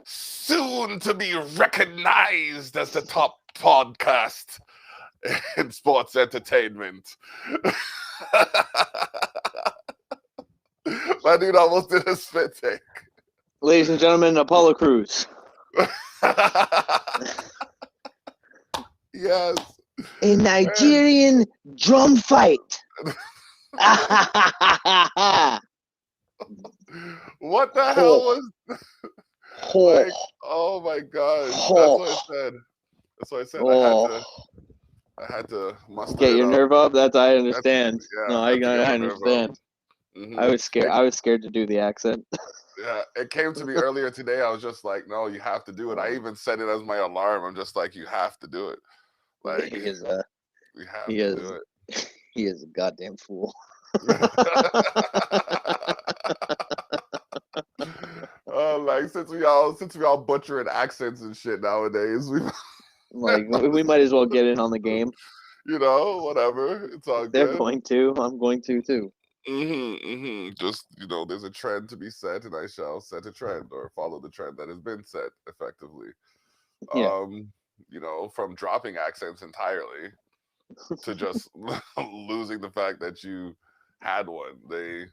soon to be recognized as the top podcast in sports entertainment. My dude almost did a spit take. Ladies and gentlemen, Apollo Crews. Yes. A Nigerian drum fight. What the hell was like, oh my gosh. That's what I said. That's what I said. I had to muster Get it your up. nerve up. I understand. Yeah, I understand. Mm-hmm. I was scared to do the accent. Yeah, it came to me earlier today. I was just like, no, you have to do it. I even set it as my alarm. I'm just like, you have to do it. Like, we have to do it. He is a goddamn fool. Like since we all butchering accents and shit nowadays, we might as well get in on the game. Whatever. It's all They're good. going to. I'm going to too. Just there's a trend to be set, and I shall set a trend or follow the trend that has been set effectively. Yeah. From dropping accents entirely to just losing the fact that you had one. They've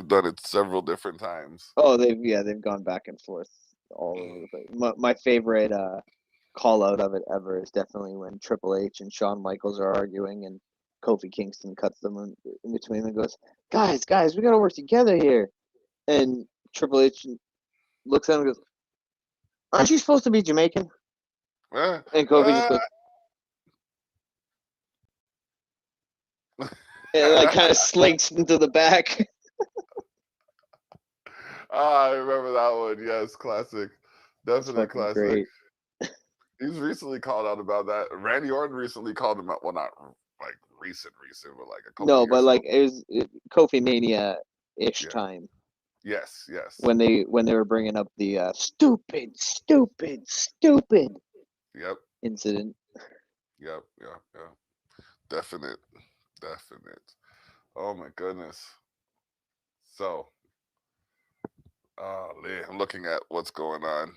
done it several different times. Oh, they've gone back and forth all over the place. My favorite call out of it ever is definitely when Triple H and Shawn Michaels are arguing and Kofi Kingston cuts them in between and goes, guys, we gotta work together here. And Triple H looks at him and goes, aren't you supposed to be Jamaican? And Kofi just goes, and kind of slinks into the back. I remember that one. Yes, classic. Definitely classic. Great. He's recently called out about that. Randy Orton recently called him out. Well, not like recent, but like a couple years but like ago. it was Kofi Mania-ish time. Yes. When they were bringing up the stupid incident. Yep. Definite. Oh my goodness. So, I'm looking at what's going on.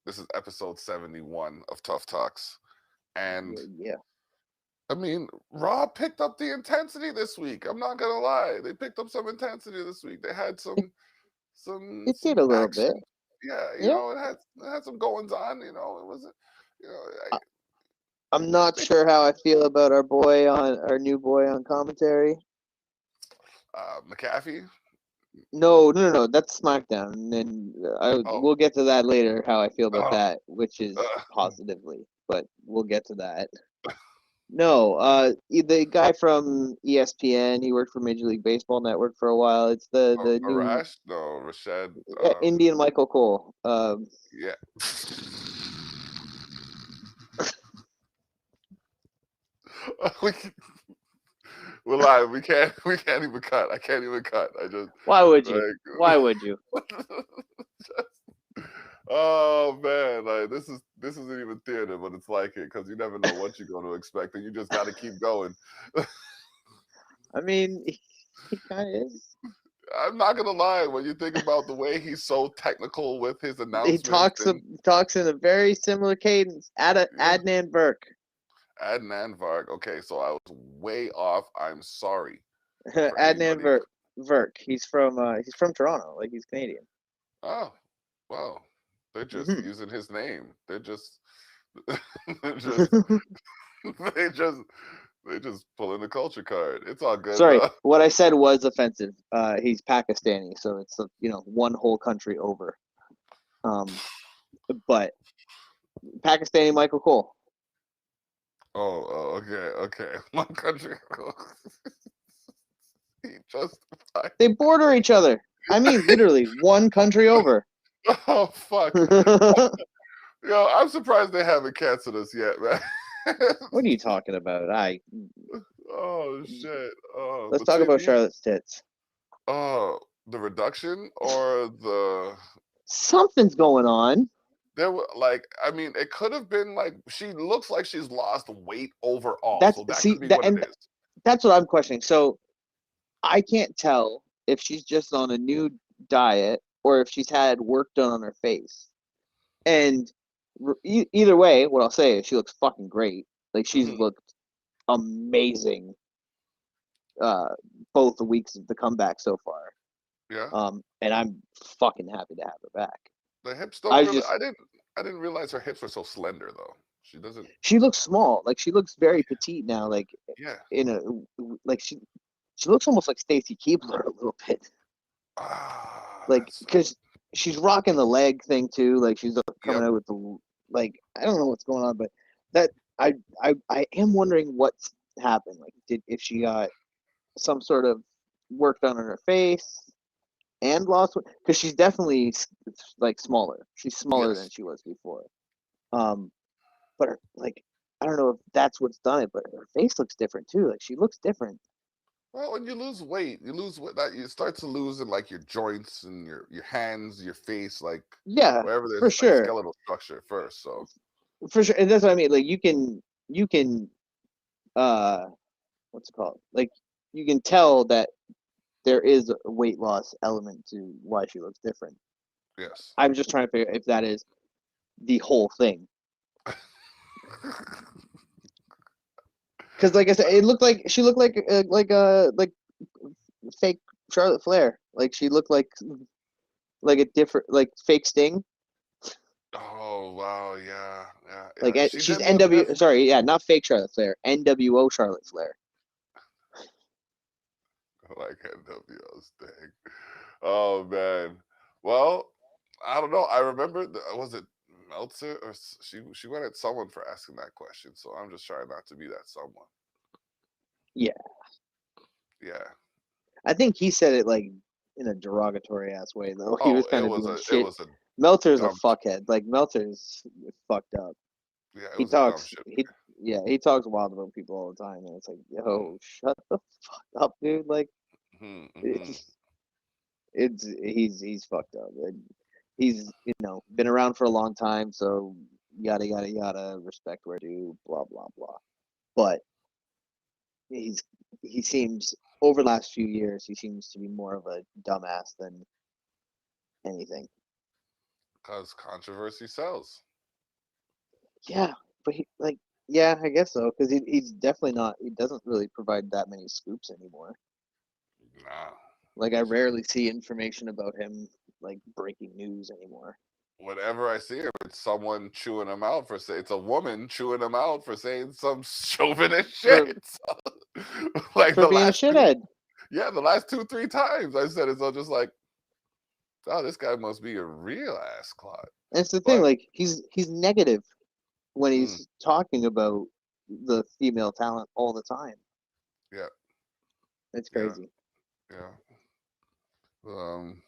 This is episode 71 of Tough Talks. And yeah. I mean, Raw picked up the intensity this week. I'm not gonna lie. They picked up some intensity this week. They had some It did a little action. bit. Yeah, it had some goings on, it wasn't I'm not sure how I feel about our new boy on commentary. McAfee? No, that's SmackDown, and we'll get to that later. How I feel about that, which is positively, but we'll get to that. No, the guy from ESPN. He worked for Major League Baseball Network for a while. It's the new Rashad. Indian Michael Cole. Yeah. We're live. We can't even cut. I can't even cut. Why would you? Why would you? Oh man, like this isn't even theater, but it's like it because you never know what you're going to expect, and you just got to keep going. I mean, he kind of is. I'm not gonna lie. When you think about the way he's so technical with his announcements, he talks in a very similar cadence. Adnan Burke. Adnan Varg. Okay, so I was way off. I'm sorry. Adnan Verk. He's from Toronto. Like he's Canadian. Oh, well, they're just using his name. They're just they just pulling the culture card. It's all good. Sorry, what I said was offensive. He's Pakistani, so it's one whole country over. But Pakistani Michael Cole. Oh, okay. One country. They border each other. I mean, literally one country over. Oh fuck! I'm surprised they haven't canceled us yet, man. What are you talking about? Oh shit! Oh, let's talk about Charlotte's tits. Oh, the reduction or the something's going on. There were it could have been like she looks like she's lost weight overall. That's so that could be what it is. That's what I'm questioning. So I can't tell if she's just on a new diet or if she's had work done on her face. And either way, what I'll say is she looks fucking great. Like she's Hmm. looked amazing uh both the weeks of the comeback so far. Yeah. And I'm fucking happy to have her back. The hips I don't was really. just I didn't realize her hips were so slender though. She doesn't. she looks small. Like she looks very petite now. Like Yeah. in a like she looks almost like Stacy Keebler a little bit. Ah, Like that's. because she's rocking the leg thing too. Like she's coming Yep. out with the like I don't know what's going on, but that I am wondering what's happened. Like did if she got some sort of work done on her face and lost because she's definitely like smaller. She's smaller than Yes. she was before. Um, but like I don't know if that's what's done it, but her face looks different too. Like she looks different. Well, when you lose weight, you lose what that you start to lose in like your joints and your hands, your face, like Yeah, wherever for there's like sure, skeletal structure first. So for sure. And that's what I mean. Like you can uh what's it called? Like you can tell that there is a weight loss element to why she looks different. yes. I'm just trying to figure if that is the whole thing. Because like I said, it looked like she looked like fake Charlotte Flair. Like she looked like a different like fake Sting. Oh wow, yeah, yeah, Like yeah. She she's did look NW. different. Sorry, yeah, not fake Charlotte Flair. NWO Charlotte Flair. Like NWO's thing. Oh man. Well, I don't know. I remember. Was it Meltzer or she went at someone for asking that question? So I'm just trying not to be that someone. Yeah, Yeah. I think he said it like in a derogatory ass way though. He was Oh, kind of doing it shit. was a Meltzer's a dumb. fuckhead. Like Meltzer's fucked up. Yeah, it He was a dumb talks. shit. He talks wild about people all the time, and it's like, Mm-hmm, yo, shut the fuck up, dude. Like mm-hmm. he's fucked up. He's been around for a long time, so yada yada yada. Respect where due. Blah blah blah. But he's he seems over the last few years he seems to be more of a dumbass than anything. Because controversy sells. Yeah, but yeah, I guess so because he's definitely not. He doesn't really provide that many scoops anymore. Nah. Like I He's just rarely see information about him like breaking news anymore. whenever I see him, it's someone chewing him out for saying it's a woman chewing him out for saying some chauvinist For shit. So, like for the being a last two, shithead. yeah, the last two, three times I said it, so just like, oh, this guy must be a real ass clot. And it's the thing, But like he's negative when mm, he's talking about the female talent all the time. yeah, It's yeah, crazy. yeah. Um,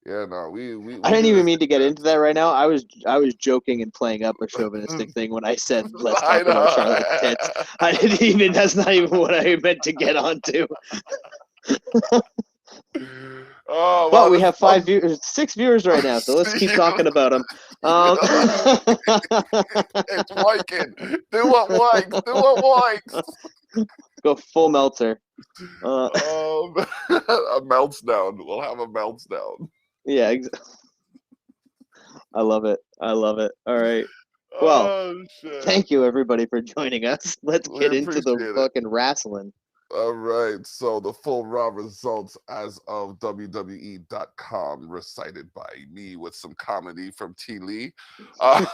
yeah, no, I we didn't do even this mean to get into that in right now. I was joking and playing up a chauvinistic jest. thing when I said let's I talk about Charlotte's know. tits. I didn't even. That's not even what I meant to get onto. Oh But wow, we this have fun. 6 viewers right now, so let's keep talking about them. Um, It's working. Do what works. Do what works. go full Meltzer. Uh, A meltdown. We'll have a meltdown. yeah, I love it. I love it. All right. Well, Oh shit. thank you everybody for joining us. Let's We get into the appreciate it. fucking wrestling. All right. So the full raw results as of WWE.com recited by me with some comedy from Thili. Um,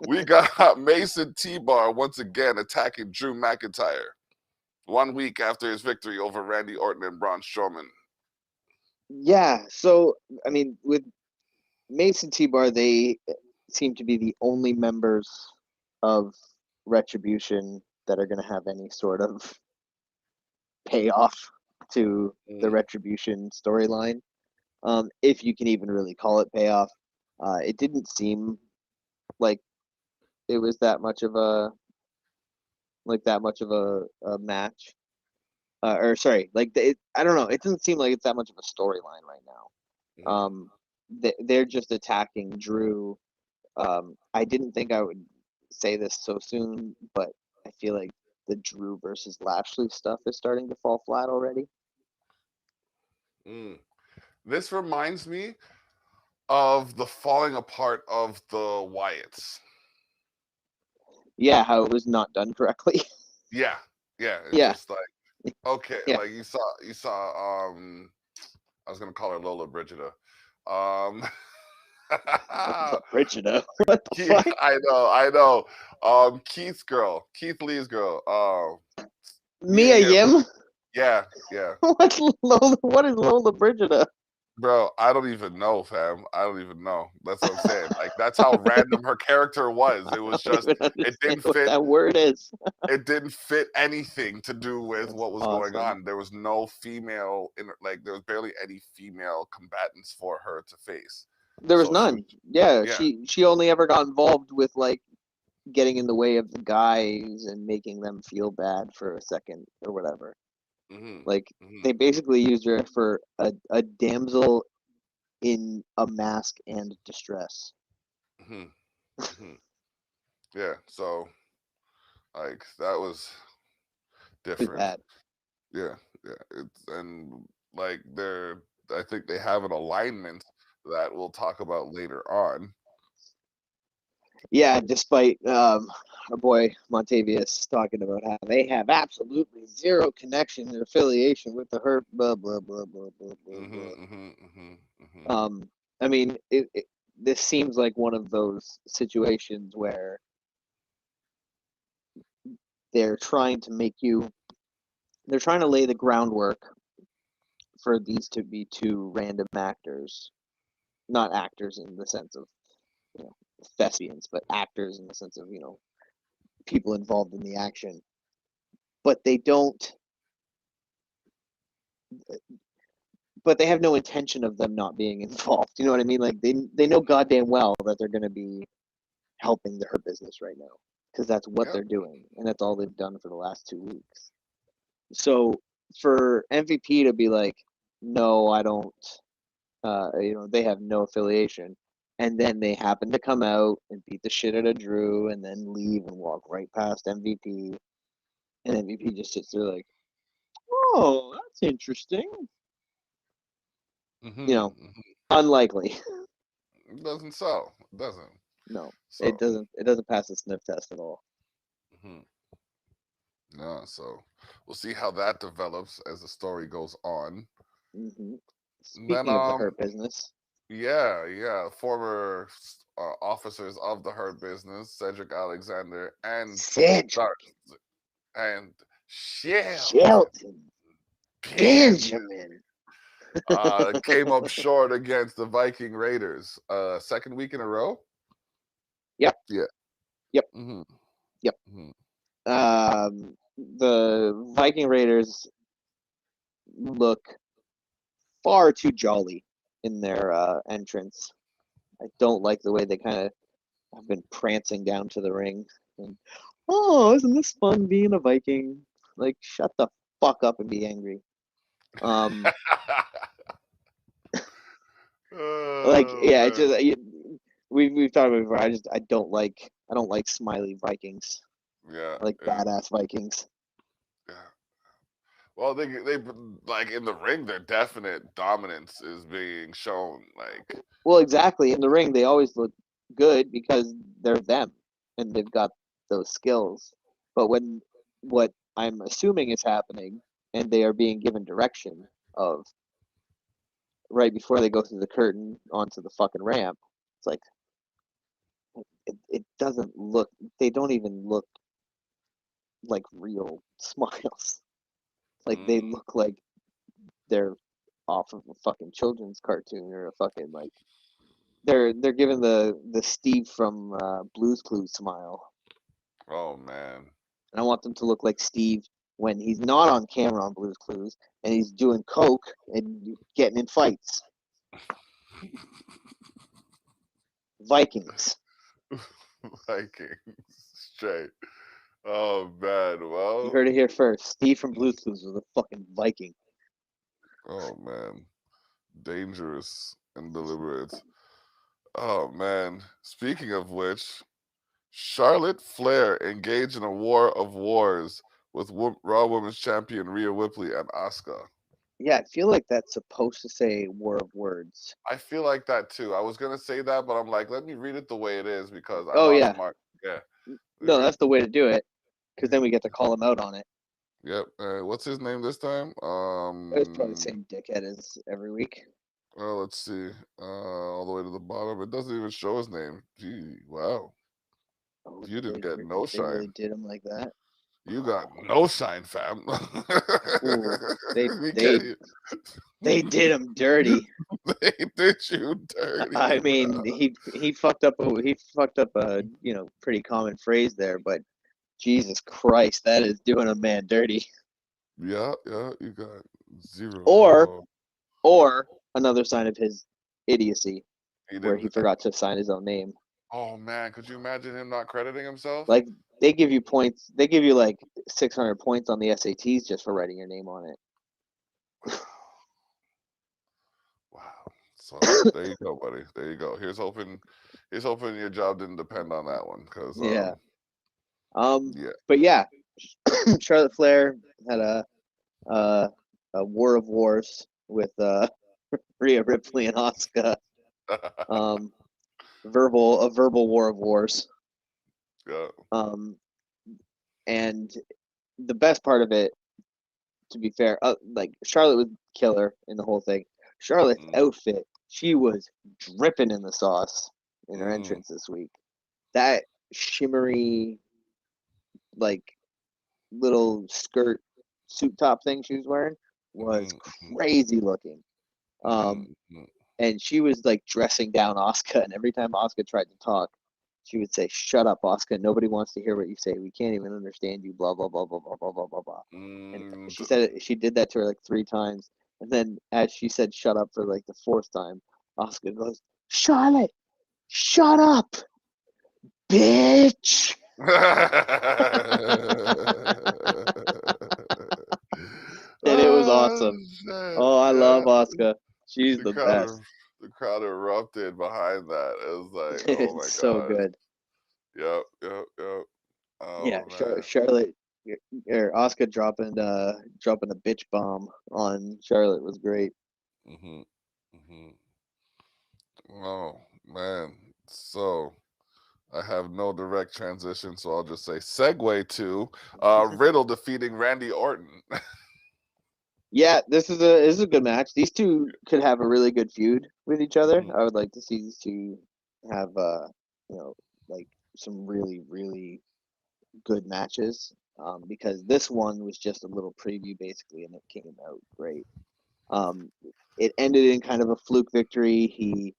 we got Mason T-Bar once again attacking Drew McIntyre 1 week after his victory over Randy Orton and Braun Strowman. Yeah. So I mean, with Mason T-Bar, they seem to be the only members of Retribution that are going to have any sort of payoff to the Mm, Retribution storyline. If you can even really call it payoff, it didn't seem like it was that much of a match. Or sorry, I don't know. It doesn't seem like it's that much of a storyline right now. mm. They're just attacking Drew. I didn't think I would say this so soon, but I feel like the Drew versus Lashley stuff is starting to fall flat already. Mm. This reminds me. of the falling apart of the Wyatts. Yeah, how it was not done correctly. Yeah, yeah. It's Yeah, just like okay, yeah. like you saw. I was gonna call her Lola Brigida. Um, Brigida. What the Keith, fuck? I know. Keith's girl, Keith Lee's girl. Mia Mia Yim. Yim? Yeah, yeah. What's Lola? What is Lola Brigida? Bro, I don't even know, fam. I don't even know. That's what I'm saying. Like that's how random her character was. It I was don't just even it understand didn't what fit. that word is. It didn't fit anything to do with That's what was going awesome. on. There was no female in like there was barely any female combatants for her to face. There was So she was none. Yeah, yeah. she only ever got involved with like getting in the way of the guys and making them feel bad for a second or whatever. hmm Like hmm they basically used her for a damsel in a mask and distress. hmm hmm Yeah. So like that was Too different. bad. Yeah, yeah. It's and like they're I think they have an alignment that we'll talk about later on. Yeah, despite our boy Montavious talking about how they have absolutely zero connection and affiliation with the hurt, blah blah blah blah blah blah hmm blah. hmm hmm hmm I mean, this seems like one of those situations where they're trying to make you, they're trying to lay the groundwork for these to be two random actors, not actors in the sense of you know thespians, but actors in the sense of people involved in the action, but they don't but they have no intention of them not being involved. You know what I mean? Like they know goddamn well that they're going to be helping the Hurt Business right now because that's what Yep. they're doing, and that's all they've done for the last 2 weeks. So for MVP to be like, no, I don't, they have no affiliation, and then they happen to come out and beat the shit out of Drew, and then leave and walk right past MVP, and MVP just sits there like, oh, that's interesting. You know, hmm unlikely. It doesn't so. It doesn't. No, it So doesn't. It doesn't pass the sniff test at all. hmm yeah, so we'll see how that develops as the story goes on. Hmm. And then Speaking of the Hurt Business, yeah, yeah, former officers of the Hurt Business, Cedric Alexander and Cedric, Dar- and Shelton Shelton, Benjamin Benjamin. came up short against the Viking Raiders. Second week in a row. Yep, Yeah. yep, hmm yep. hmm The Viking Raiders look far too jolly in their entrance. I don't like the way they kind of have been prancing down to the ring. And, oh, isn't this fun being a Viking? Like, shut the fuck up and be angry. Um, like, Oh yeah, it's man. just we've talked about it before. I don't like smiley Vikings. Yeah, I like yeah, badass Vikings. yeah. Well, they like in the ring, their definite dominance is being shown. Like, Well, exactly. In the ring, they always look good because they're them and they've got those skills. But when what I'm assuming is happening and they are being given direction of right before they go through the curtain onto the fucking ramp, it's like it doesn't look, they don't even look like real smiles. Like they mm, look like they're off of a fucking children's cartoon or a fucking like they're giving the Steve from Blue's Clues smile, oh man. and I want them to look like Steve when he's not on camera on Blue's Clues and he's doing coke and getting in fights. Vikings. Vikings straight. Oh man. You Well. heard it here first. Steve from Blue's Clues was a fucking Viking. Oh man. Dangerous and deliberate. Oh man. Speaking of which, Charlotte Flair engaged in a war of wars with Raw Women's Champion Rhea Ripley and Asuka. Yeah, I feel like that's supposed to say War of Words. I feel like that too. I was gonna say that, but I'm like, let me read it the way it is because I Oh lost yeah, my. Yeah. Let me no, read that's it. the way to do it, because then we get to call him out on it. Yep. What's his name this time? It's probably the same dickhead as every week. Well, let's see. All the way to the bottom. It doesn't even show his name. Gee, wow. Oh, You didn't get no they really shine. did him like that? You got no shine, fam. Ooh, we get you. they did him dirty. They did you dirty, I bro. mean, he fucked up a pretty common phrase there, but Jesus Christ, that is doing a man dirty. Yeah, yeah, you got zero. Or Oh, or another sign of his idiocy, he where he didn't. forgot to sign his own name. Oh man, could you imagine him not crediting himself? Like they give you points, they give you like 600 points on the SATs just for writing your name on it. Wow. So there you go, buddy. There you go. Here's hoping your job didn't depend on that one, because Yeah. yeah. But yeah, Charlotte Flair had a war of wars with Rhea Ripley and Asuka. Um, a verbal war of wars. Yeah. Um, and the best part of it, to be fair, like Charlotte was killer in the whole thing. Charlotte's Mm, outfit, she was dripping in the sauce in her mm, entrance this week. That shimmery, like little skirt suit top thing she was wearing was mhm, crazy looking. Um, mhm, mhm. and she was like dressing down Asuka, and every time Asuka tried to talk, she would say, "Shut up, Asuka. Nobody wants to hear what you say. We can't even understand you." Blah blah blah blah blah blah blah blah blah. And Mm, she said she did that to her like 3 times, and then as she said "shut up" for like the 4th time, Asuka goes, "Charlotte, shut up, bitch." And it was Oh awesome. shit! Oh, I Yeah, love Asuka. She's the the crowd, best. er- the crowd erupted behind that. It was like, oh my It's so god. good. Yep, yep, yep. Yeah, Oh man. Charlotte or Asuka dropping a bitch bomb on Charlotte was great. Mhm, mhm. Oh man. So I have no direct transition, so I'll just say segue to Riddle defeating Randy Orton. Yeah, this is a good match. These two could have a really good feud with each other. Mhm, I would like to see these two have you know like some really good matches. Because this one was just a little preview basically, and it came out great. Um, it ended in kind of a fluke victory. He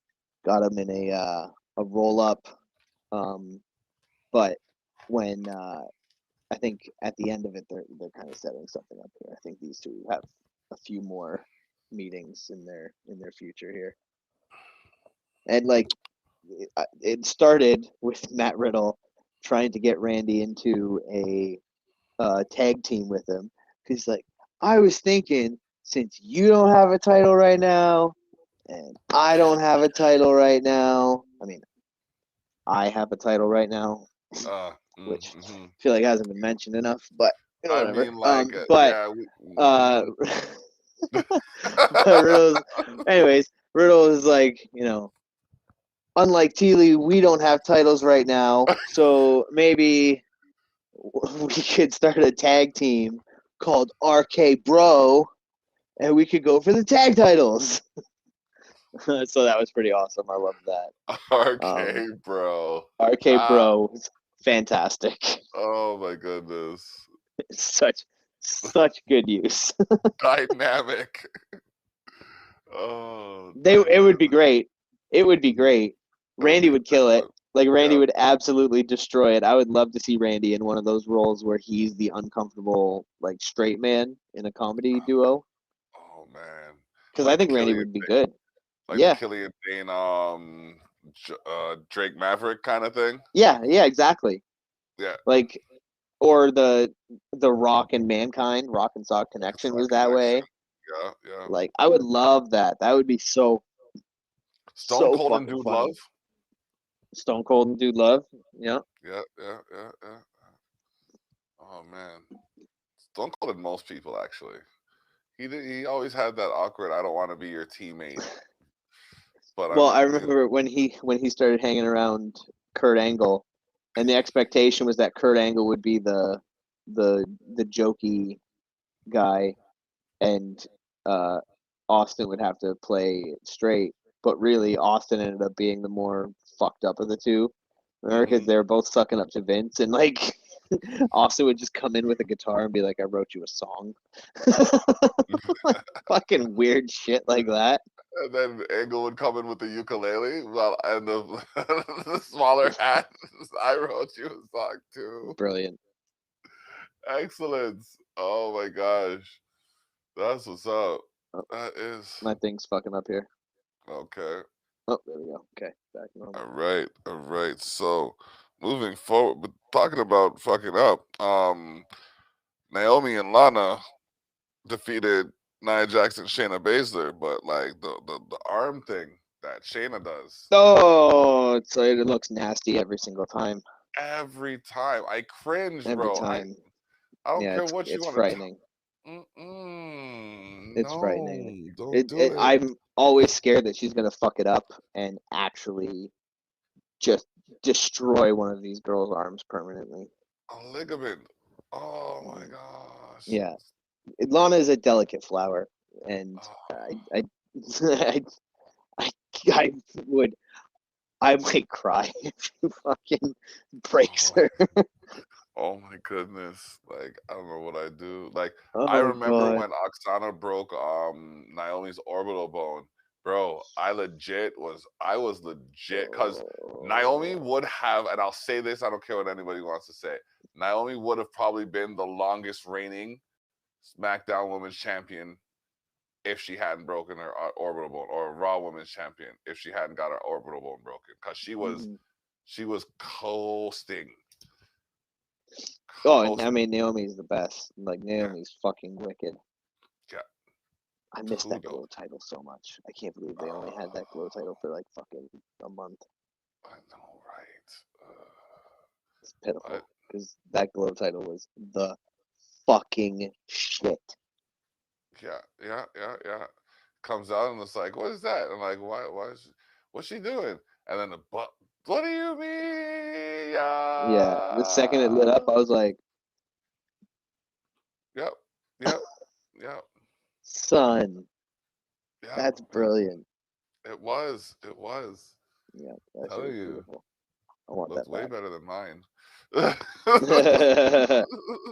got him in a roll up, um, but when I think at the end of it, they're kind of setting something up here. I think these two have a few more meetings in their future here, and like it started with Matt Riddle trying to get Randy into a tag team with him because he's like, I was thinking since you don't have a title right now and I don't have a title right now. I mean, I have a title right now, which I mhm. feel like hasn't been mentioned enough, but I whatever. mean, like, But yeah. uh, but anyways, Riddle is like, unlike Thili, we don't have titles right now, so maybe we could start a tag team called RK Bro, and we could go for the tag titles. So that was pretty awesome. I love that. RK, bro. RK Ah, Bro was fantastic. oh my goodness. Such good use. Dynamic. Oh, It would be dynamic. great. It would be great. It would Randy be a would great kill it. one. Like Randy Yeah. would absolutely destroy it. I would love to see Randy in one of those roles where he's the uncomfortable like straight man in a comedy duo. Oh man. Because I Like the think Randy Killian, would be good. like the Yeah, Killian Dane, Drake Maverick kind of thing. yeah, exactly. Yeah. Like or the Rock and Mankind, Rock and Sock It's connection that was that connection. way. Yeah, yeah. Like I would love that. That would be Stone so Cold and fucking Dude funny. Love. Stone Cold and Dude Love. Yeah. Yeah, yeah, yeah, yeah. Oh man. Stone Cold and most people actually. He always had that awkward. I don't want to be your teammate, but Well, I I'm. remember when he started hanging around Kurt Angle, and the expectation was that Kurt Angle would be the jokey guy, and uh, Austin would have to play it straight. But really, Austin ended up being the more fucked up of the two. Remember, because Mhm. they were both sucking up to Vince, and like Austin would just come in with a guitar and be like, "I wrote you a song," like fucking weird shit like that. And then Angle would come in with the ukulele, well, and the the smaller hat. I wrote you a song too. Brilliant. Excellence. Oh my gosh, that's what's up. Oh, That is my thing's fucking up here. okay. Oh, there we go. Okay, back to normal. All right, all right. So moving forward, but talking about fucking up, Naomi and Lana defeated Nia Jackson, Shayna Baszler, but like the arm thing that Shayna does Oh, it looks nasty every single time. every time, I cringe, Every bro. time. I don't Yeah, care what you it's want to tell. frightening. Mm-mm, It's frightening. no, don't do It it. I'm always scared that she's gonna fuck it up and actually just destroy one of these girls' arms permanently. A ligament. Oh my Mm. gosh. Yeah, Lana is a delicate flower, and Oh, I I I, I would I might cry if she fucking breaks oh, her. oh my goodness. Like I don't know what I do. Like I Oh remember god. when Oksana broke Naomi's orbital bone. Bro, I was legit because Naomi Oh, would have, and I'll say this, I don't care what anybody wants to say. Naomi would have probably been the longest reigning SmackDown Women's Champion if she hadn't broken her orbital bone, or Raw Women's Champion if she hadn't got her orbital bone broken, because mhm. she was coasting, Oh, and I coasting. mean Naomi's the best. Like Yeah, Naomi's fucking wicked. yeah. I miss that Kudos. glow title so much. I can't believe they only had that glow Uh, title for like fucking a month. I know, right? It's But pitiful because that glow title was the fucking shit. yeah, yeah, yeah, yeah. Comes out and it's like, what is that? I'm like, why is what's she doing? And then but what do you mean? Yeah, the second it Yeah. lit up, I was like, Yep, yep, yep, son, yeah. that's brilliant. It was. It was. Yeah, that shit Telling was you, beautiful. I want looked that way back. better than mine. I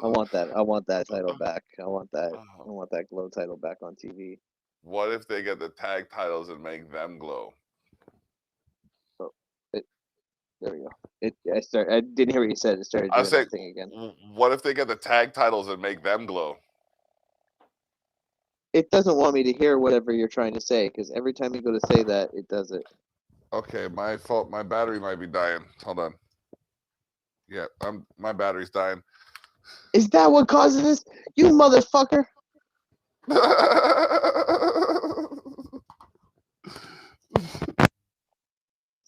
want that. I want that title back. I want that. Oh, I want that glow title back on TV. what if they get the tag titles and make them glow? Oh, it, there we go. I didn't hear what you said. It started I doing say, that thing again. what if they get the tag titles and make them glow? It doesn't want me to hear whatever you're trying to say because every time you go to say that, it does it. Okay, my fault. My battery might be dying. Hold on. Yeah, my battery's dying. Is that what causes this? You motherfucker!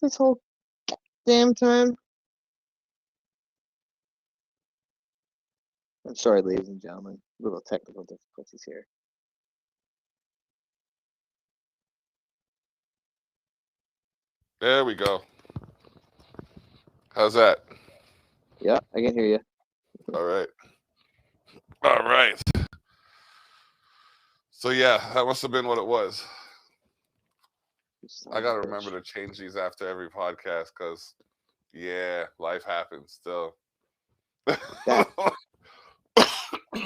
This whole damn time. I'm sorry, ladies and gentlemen. Little technical difficulties here. There we go. How's that? Yeah, I can hear you. All right. All right. So yeah, that must have been what it was. You son I of a gotta remember bitch. to change these after every podcast because, yeah, life happens still. That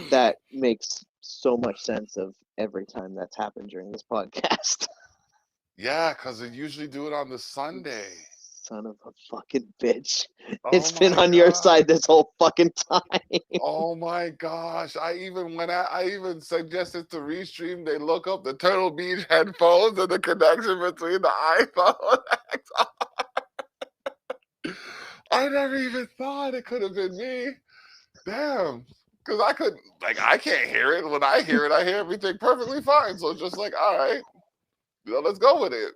that makes so much sense of every time that's happened during this podcast. Yeah, because they usually do it on the Sunday. Son of a fucking bitch. Oh It's been my on your god. side this whole fucking time. Oh my gosh. I even suggested to Restream they look up the Turtle Beach headphones and the connection between the iPhone. I never even thought it could have been me. Damn. Because I couldn't, like, I can't hear it. When I hear it, I hear everything perfectly fine. So it's just like, all right, let's go with it.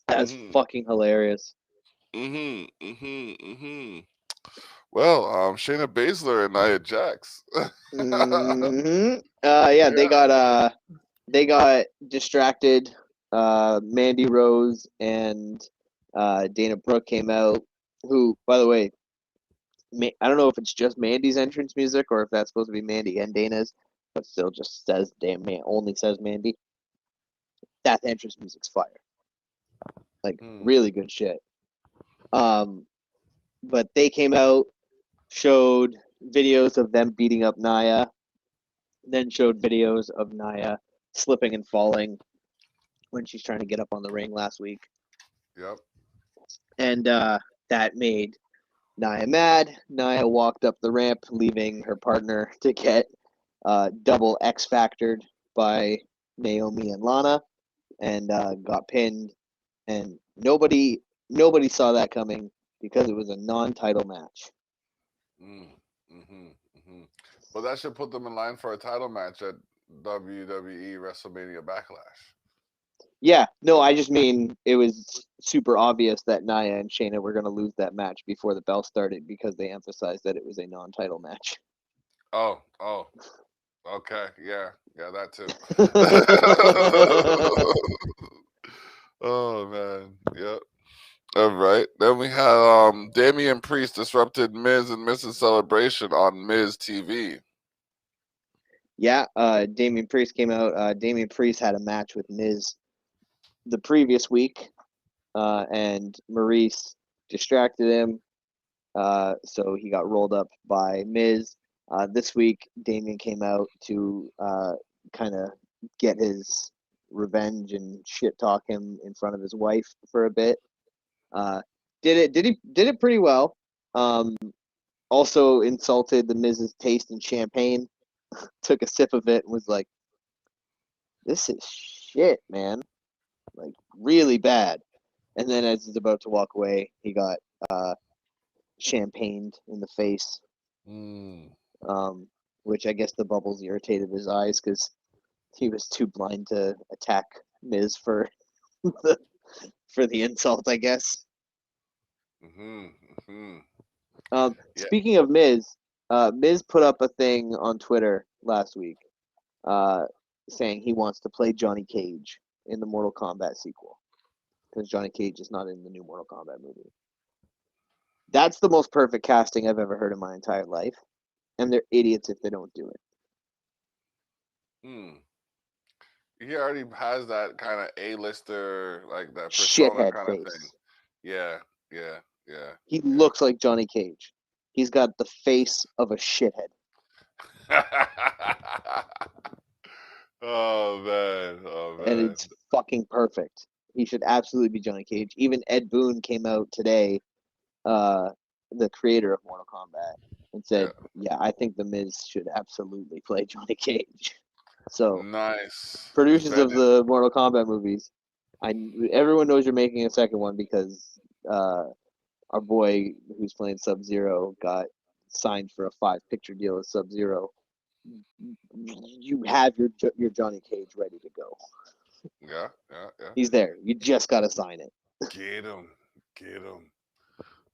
That's Mm-hmm. fucking hilarious. Mm-hmm. Mm-hmm. Mm-hmm. Well, Shayna Baszler and Nia Jax. Yeah, Yeah. they got distracted. Mandy Rose and Dana Brooke came out. Who, by the way, I don't know if it's just Mandy's entrance music or if that's supposed to be Mandy and Dana's, but still just says damn man only says Mandy. That entrance music's fire. Like really good shit. But they came out, showed videos of them beating up Nia, then showed videos of Nia slipping and falling when she's trying to get up on the ring last week. Yep. And that made Nia mad. Nia walked up the ramp, leaving her partner to get double X factored by Naomi and Lana, and got pinned. And nobody saw that coming because it was a non-title match. But that should put them in line for a title match at WWE WrestleMania Backlash. Yeah, no, I just mean it was super obvious that Nia and Shayna were going to lose that match before the bell started because they emphasized that it was a non-title match. Oh, okay, yeah, that too. Oh man, yep. All right. Then we had Damian Priest disrupted Miz and Mrs. Celebration on Miz TV. Yeah, Damian Priest came out. Damian Priest had a match with Miz the previous week, and Maurice distracted him, so he got rolled up by Miz. This week, Damian came out to kind of get his revenge and shit talk him in front of his wife for a bit. Did it pretty well. Also insulted the Miz's taste in champagne. Took a sip of it and was like, "This is shit, man. Like really bad." And then as he's about to walk away, he got champagned in the face. Which I guess the bubbles irritated his eyes because he was too blind to attack Miz for the insult, I guess. Speaking of Miz, Miz put up a thing on Twitter last week saying he wants to play Johnny Cage in the Mortal Kombat sequel because Johnny Cage is not in the new Mortal Kombat movie. That's the most perfect casting I've ever heard in my entire life, and they're idiots if they don't do it. He already has that kind of A-lister, like that persona Shithead kind face. of thing. Yeah. He looks like Johnny Cage. He's got the face of a shithead. Oh man. And it's fucking perfect. He should absolutely be Johnny Cage. Even Ed Boon came out today, the creator of Mortal Kombat, and said, yeah, I think The Miz should absolutely play Johnny Cage. So nice. Producers of the Mortal Kombat movies, everyone knows you're making a second one because our boy who's playing Sub-Zero got signed for a 5-picture deal with Sub-Zero. You have your Johnny Cage ready to go. Yeah. He's there. You just got to sign it. Get him.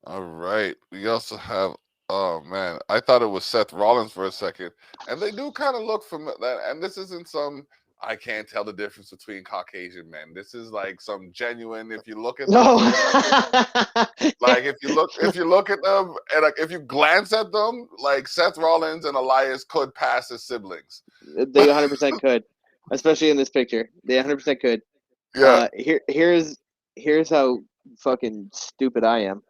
All right. We also have, oh man, I thought it was Seth Rollins for a second. And they do kind of look familiar. And this isn't some, I can't tell the difference between Caucasian men. This is like some genuine, if you look at them, like if you look at them and like if you glance at them, like Seth Rollins and Elias could pass as siblings. They 100% could, especially in this picture. They 100% could. Yeah. Here's how fucking stupid I am.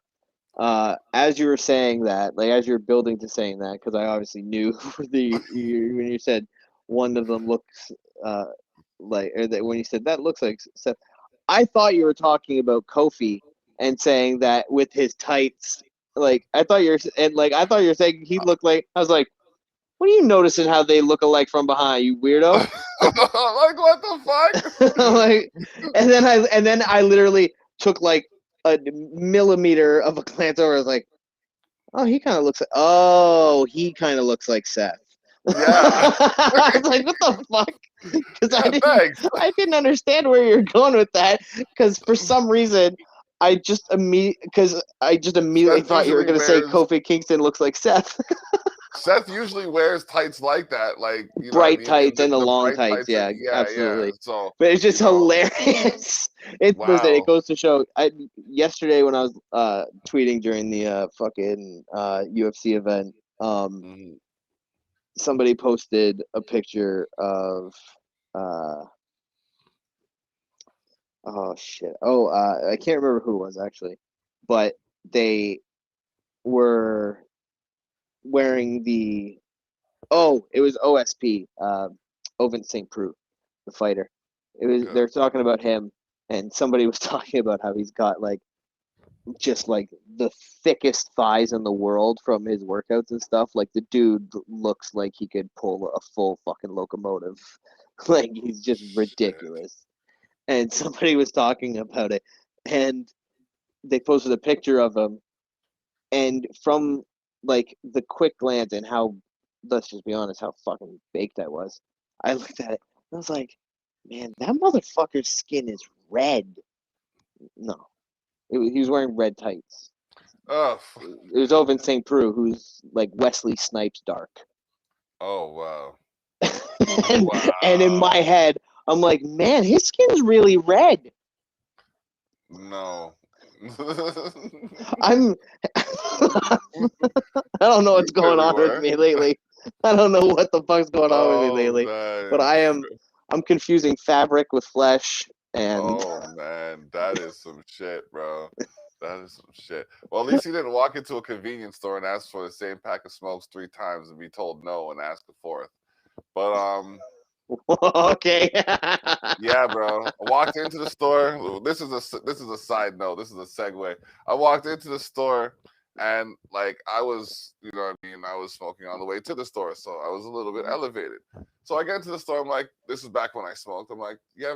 As you were saying that, like as you're building to saying that, because I obviously knew when you said one of them looks like, or that when you said that looks like Seth, I thought you were talking about Kofi and saying that with his tights, like I thought you were saying he looked like. I was like, what are you noticing how they look alike from behind, you weirdo? Like what the fuck? Like, and then I literally took like a millimeter of a glance over. I was like, oh, he kind of looks like Seth. Yeah. I was like, what the fuck? Because I didn't understand where you're going with that. Because for some reason, I just immediately Seth thought you were usually gonna say wears Kofi Kingston looks like Seth. Seth usually wears tights like that, like you know what I Bright mean, and tights and the the long bright tights, tights. Are, yeah, yeah. absolutely. So But it's you just know, hilarious. Listen, it wow. goes to show. Yesterday when I was tweeting during the fucking UFC event, Mhm. somebody posted a picture of uh oh shit. I can't remember who it was actually, but they were wearing it was OSP, Ovin St. Preux, the fighter. Good. They're talking about him, and somebody was talking about how he's got like just like the thickest thighs in the world from his workouts and stuff. Like the dude looks like he could pull a full fucking locomotive. Like he's just Shit. ridiculous. And somebody was talking about it, and they posted a picture of him, and from like the quick glance and how, let's just be honest, how fucking baked I was. I looked at it and I was like, man, that motherfucker's skin is red. No, he was wearing red tights. Oh, It was Ovin St. Preux, who's like Wesley Snipes dark. oh wow, And in my wow. head, I'm like, man, his skin's really red. No. I'm I don't know You what's going really on with were. me lately. I don't know what the fuck's going on with me Oh lately. But man. I'm confusing fabric with flesh and Oh man, that is some shit, bro. That is some shit. Well, at least he didn't walk into a convenience store and ask for the same pack of smokes 3 times and be told no and ask a fourth. But okay. yeah, bro. I walked into the store. This is a side note. This is a segue. I walked into the store and like I was, you know what I mean, I was smoking on the way to the store, so I was a little bit elevated. So I get into the store. I'm like, this is back when I smoked. I'm like, do you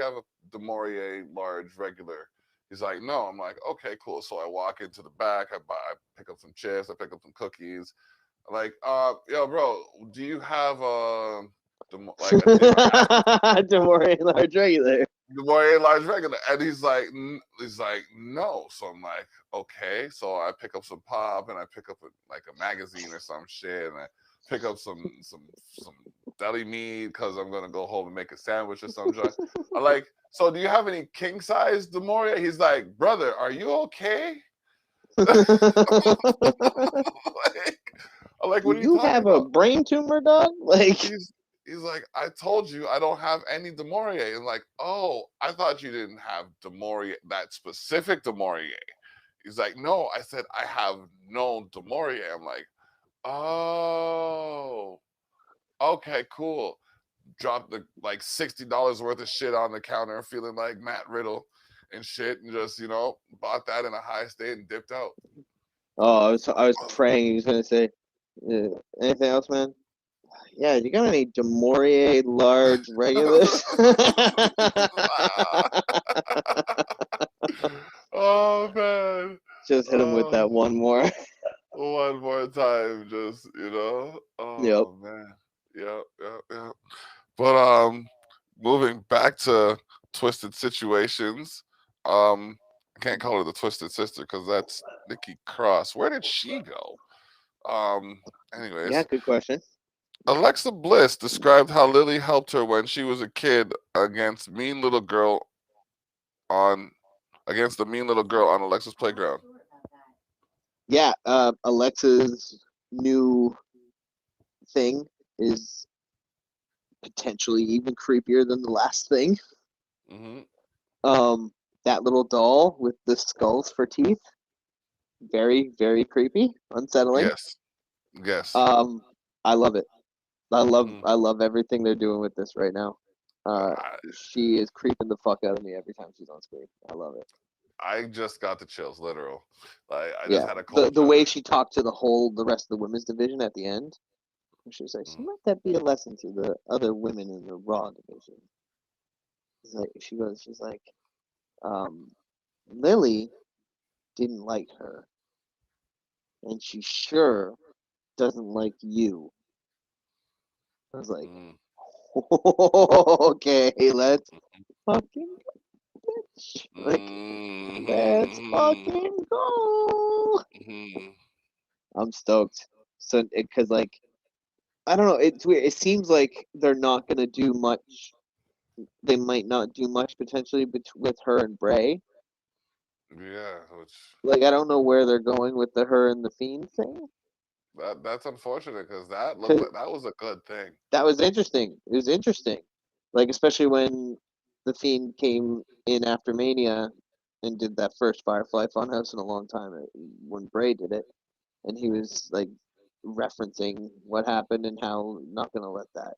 have a Demorier large regular? He's like, no. I'm like, okay, cool. So I walk into the back. I pick up some chips. I pick up some cookies. I'm like, yo, bro, do you have like a Don't worry, large regular. the Warrior large regular, and he's like, no. So I'm like, okay. So I pick up some pop, and I pick up like a magazine or some shit, and I pick up some deli meat because I'm gonna go home and make a sandwich or some junk. I'm like, so do you have any king size Demoria? He's like, brother, are you okay? like, I'm like, Do what are you you talking have a about? brain tumor, dog? Like, He's like, I told you I don't have any Demorier. And like, oh, I thought you didn't have Demorier, that specific Demorier. He's like, no, I said I have no Demorier. I'm like, oh, okay, cool. Dropped the like $60 worth of shit on the counter, feeling like Matt Riddle and shit, and just bought that in a high state and dipped out. oh, I was praying he was gonna say, anything else, man? Yeah, you got any Demorier large regulars? Oh man. Just hit him with Oh, that one more. one more time, just Yep. oh man, yeah. But moving back to Twisted Situations, I can't call her the Twisted Sister because that's Nikki Cross. Where did she go? Um, Yeah, anyways, good question. Alexa Bliss described how Lily helped her when she was a kid against mean little girl on against the mean little girl on Alexa's playground. Yeah, Alexa's new thing is potentially even creepier than the last thing. Hmm. That little doll with the skulls for teeth, very, very creepy, unsettling. Yes, yes. Um, I love it. Hmm. I love everything they're doing with this right now. Uh, I, she is creeping the fuck out of me every time she's on screen. I love it. I just got the chills, literal. Like I just Yeah, had a the cold the way shoulder. she talked to the rest of the women's division at the end, she was like, "So Mm. let that be a lesson to the other women in the Raw division." She's like, um, Lily didn't like her, and she sure doesn't like you. I was like, Mm. okay, let's fucking bitch. Like, Let's Mm-hmm. fucking go. Mm-hmm. I'm stoked. So, because like, I don't know, it's weird. It seems like they're not gonna do much. They might not do much potentially with her and Bray. Yeah, which Like, I don't know where they're going with the her and the Fiend thing. that's unfortunate because that looked 'Cause like that was a good thing. that was interesting. It was interesting. Like, especially when the Fiend came in after Mania and did that first Firefly Funhouse in a long time when Bray did it, and he was like referencing what happened and how not gonna let that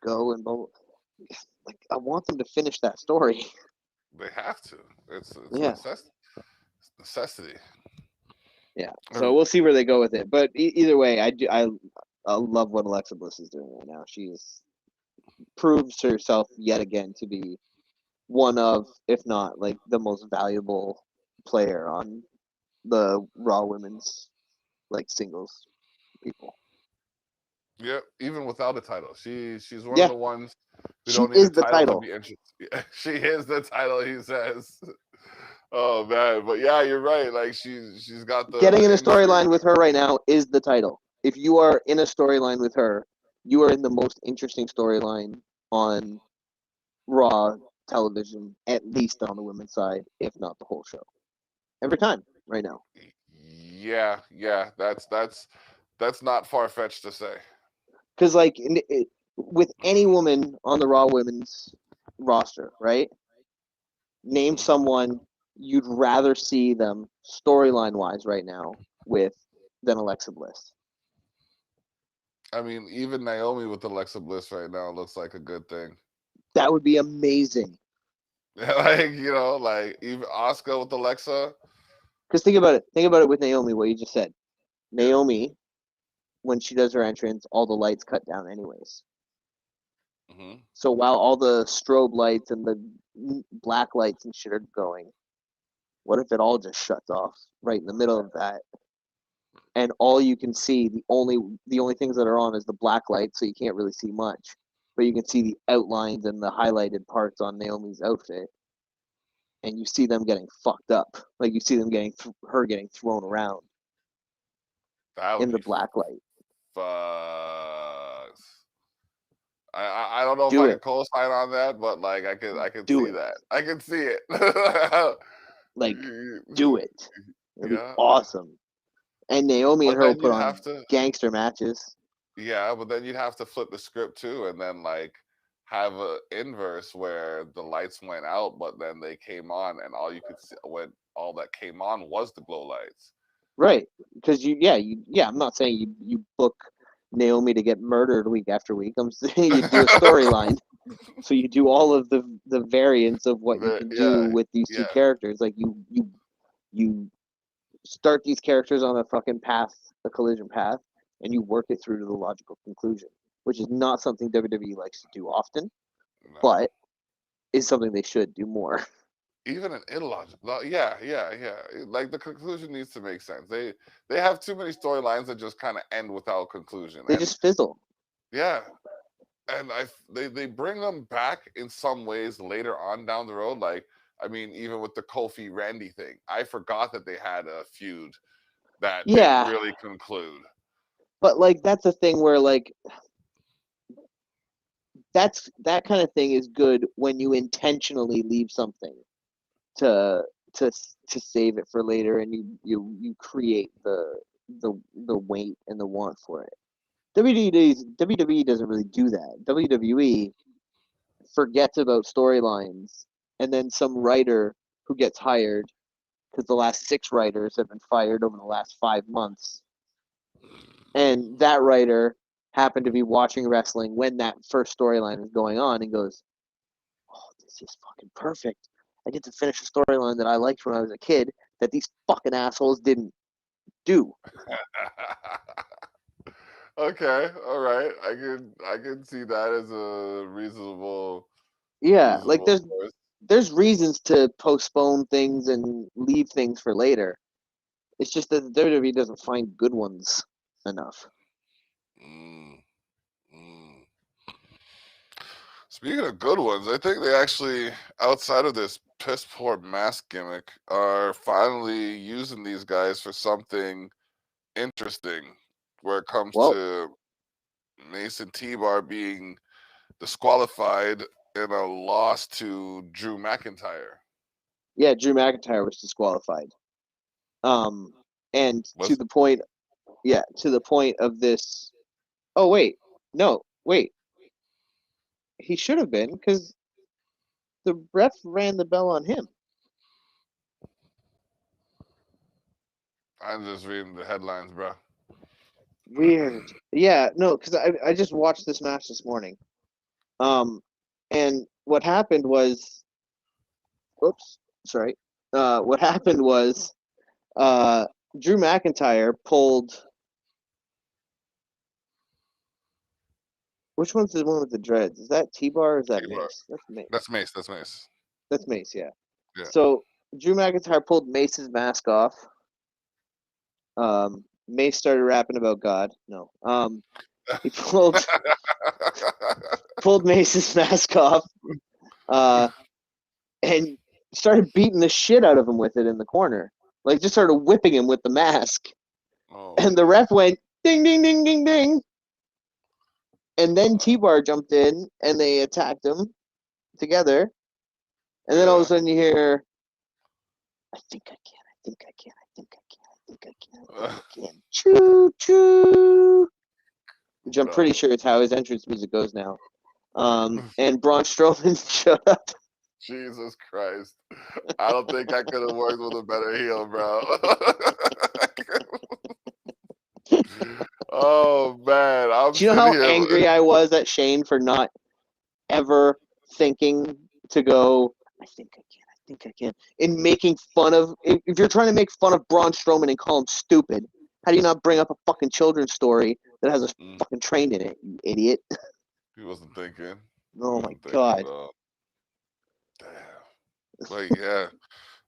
go and blah, blah. Like, I want them to finish that story. They have to. It's Yeah, necessity. yeah. So Um, we'll see where they go with it. But either way, I love what Alexa Bliss is doing right now. She's proves herself yet again to be one of, if not like the most valuable player on the Raw Women's like singles people. Yeah, even without a title, she's one of Yeah, the ones who she don't need a is the title to title. be interested. She is the title. He says. Oh man, but yeah, you're right. Like she's got Getting in the a industry. storyline with her right now is the title. If you are in a storyline with her, you are in the most interesting storyline on Raw television, at least on the women's side, if not the whole show. Every time, right now. Yeah, yeah, that's not far fetched to say. Because, like, with any woman on the Raw women's roster, right? Name Hmm. someone you'd rather see them storyline wise right now with than Alexa Bliss. I mean, even Naomi with Alexa Bliss right now looks like a good thing. That would be amazing. Like like even Oscar with Alexa. Because think about it. Think about it with Naomi, what you just said. Yeah. Naomi, when she does her entrance, all the lights cut down anyways. Hmm. So while all the strobe lights and the black lights and shit are going, what if it all just shuts off right in the middle of that? And all you can see, the only things that are on is the black light, so you can't really see much. But you can see the outlines and the highlighted parts on Naomi's outfit, and you see them getting fucked up. Like you see them her getting thrown around That would in the be black light. fucks. I don't know if Do I it. could co-sign on that, but like I could Do see it. that. I can see it. Like, do it. It'll be Yeah, awesome. And Naomi and but her will then put you'd on have to. gangster matches. Yeah, but then you'd have to flip the script too, and then like have a inverse where the lights went out, but then they came on, and all you could see when all that came on was the glow lights. Right. Because I'm not saying you book Naomi to get murdered week after week. I'm saying you do a storyline. So you do all of the variants of what you can do Yeah, with these two yeah, characters. Like you start these characters on a fucking path, a collision path, and you work it through to the logical conclusion, which is not something WWE likes to do often, no. but is something they should do more. Even an illogical, yeah, yeah, yeah. Like the conclusion needs to make sense. They have too many storylines that just kind of end without conclusion, They and just fizzle. yeah, and they bring them back in some ways later on down the road. Like I mean, even with the Kofi Randy thing, I forgot that they had a feud that didn't Yeah, really conclude. but like that's a thing where like that kind of thing is good when you intentionally leave something to to save it for later, and you create the weight and the want for it. WWE doesn't really do that. WWE forgets about storylines, and then some writer who gets hired, because the last 6 writers have been fired over the last 5 months, and that writer happened to be watching wrestling when that first storyline was going on and goes, "Oh, this is fucking perfect. I get to finish a storyline that I liked when I was a kid that these fucking assholes didn't do." Okay, all right. I can see that as a reasonable Yeah, like reasonable there's choice. there's reasons to postpone things and leave things for later. It's just that the WWE doesn't find good ones enough. Mm, mm. Speaking of good ones, I think they actually, outside of this piss poor mask gimmick, are finally using these guys for something interesting. Where it comes Well, to Mason T-Bar being disqualified in a loss to Drew McIntyre. yeah, Drew McIntyre was disqualified. And to Was the point, yeah, to the point of this. Oh wait, no, wait. He should have been because the ref ran the bell on him. I'm just reading the headlines, bro. Weird. Yeah, no, because I just watched this match this morning. And what happened was, whoops, sorry. What happened was, Drew McIntyre pulled. Which one's the one with the dreads? Is that T-Bar or is that T-Bar. Mace? That's Mace. That's Mace. That's Mace. That's Mace, yeah. Yeah. So Drew McIntyre pulled Mace's mask off. Mace started rapping about God. No. He pulled Mace's mask off, and started beating the shit out of him with it in the corner. Like just started whipping him with the mask. Oh, And the ref went ding ding ding ding ding. And then T-Bar jumped in and they attacked him together. And then all of a sudden you hear, I think I can, I think I can, I think I can, I think I can, I think I can. Choo choo. Which I'm pretty sure is how his entrance music goes now. And Braun Strowman showed up. Jesus Christ. I don't think I could have worked with a better heel, bro. Oh, man. Do you know how angry I was at Shane for not ever thinking to go, I think I can, I think I can, in making fun of, if you're trying to make fun of Braun Strowman and call him stupid, how do you not bring up a fucking children's story that has a fucking train in it, you idiot? He wasn't thinking. Oh my God. Damn. But yeah.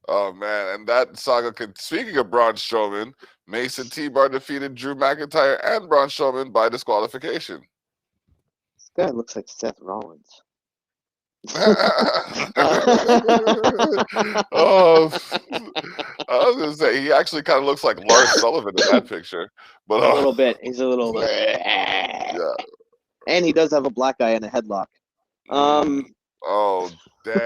Oh man, and that saga speaking of Braun Strowman, Mason T-Bar defeated Drew McIntyre and Braun Strowman by disqualification. This guy looks like Seth Rollins. Oh, I was gonna say he actually kind of looks like Lars Sullivan in that picture, but a little bit. He's a little. yeah. And he does have a black eye and a headlock. Oh damn!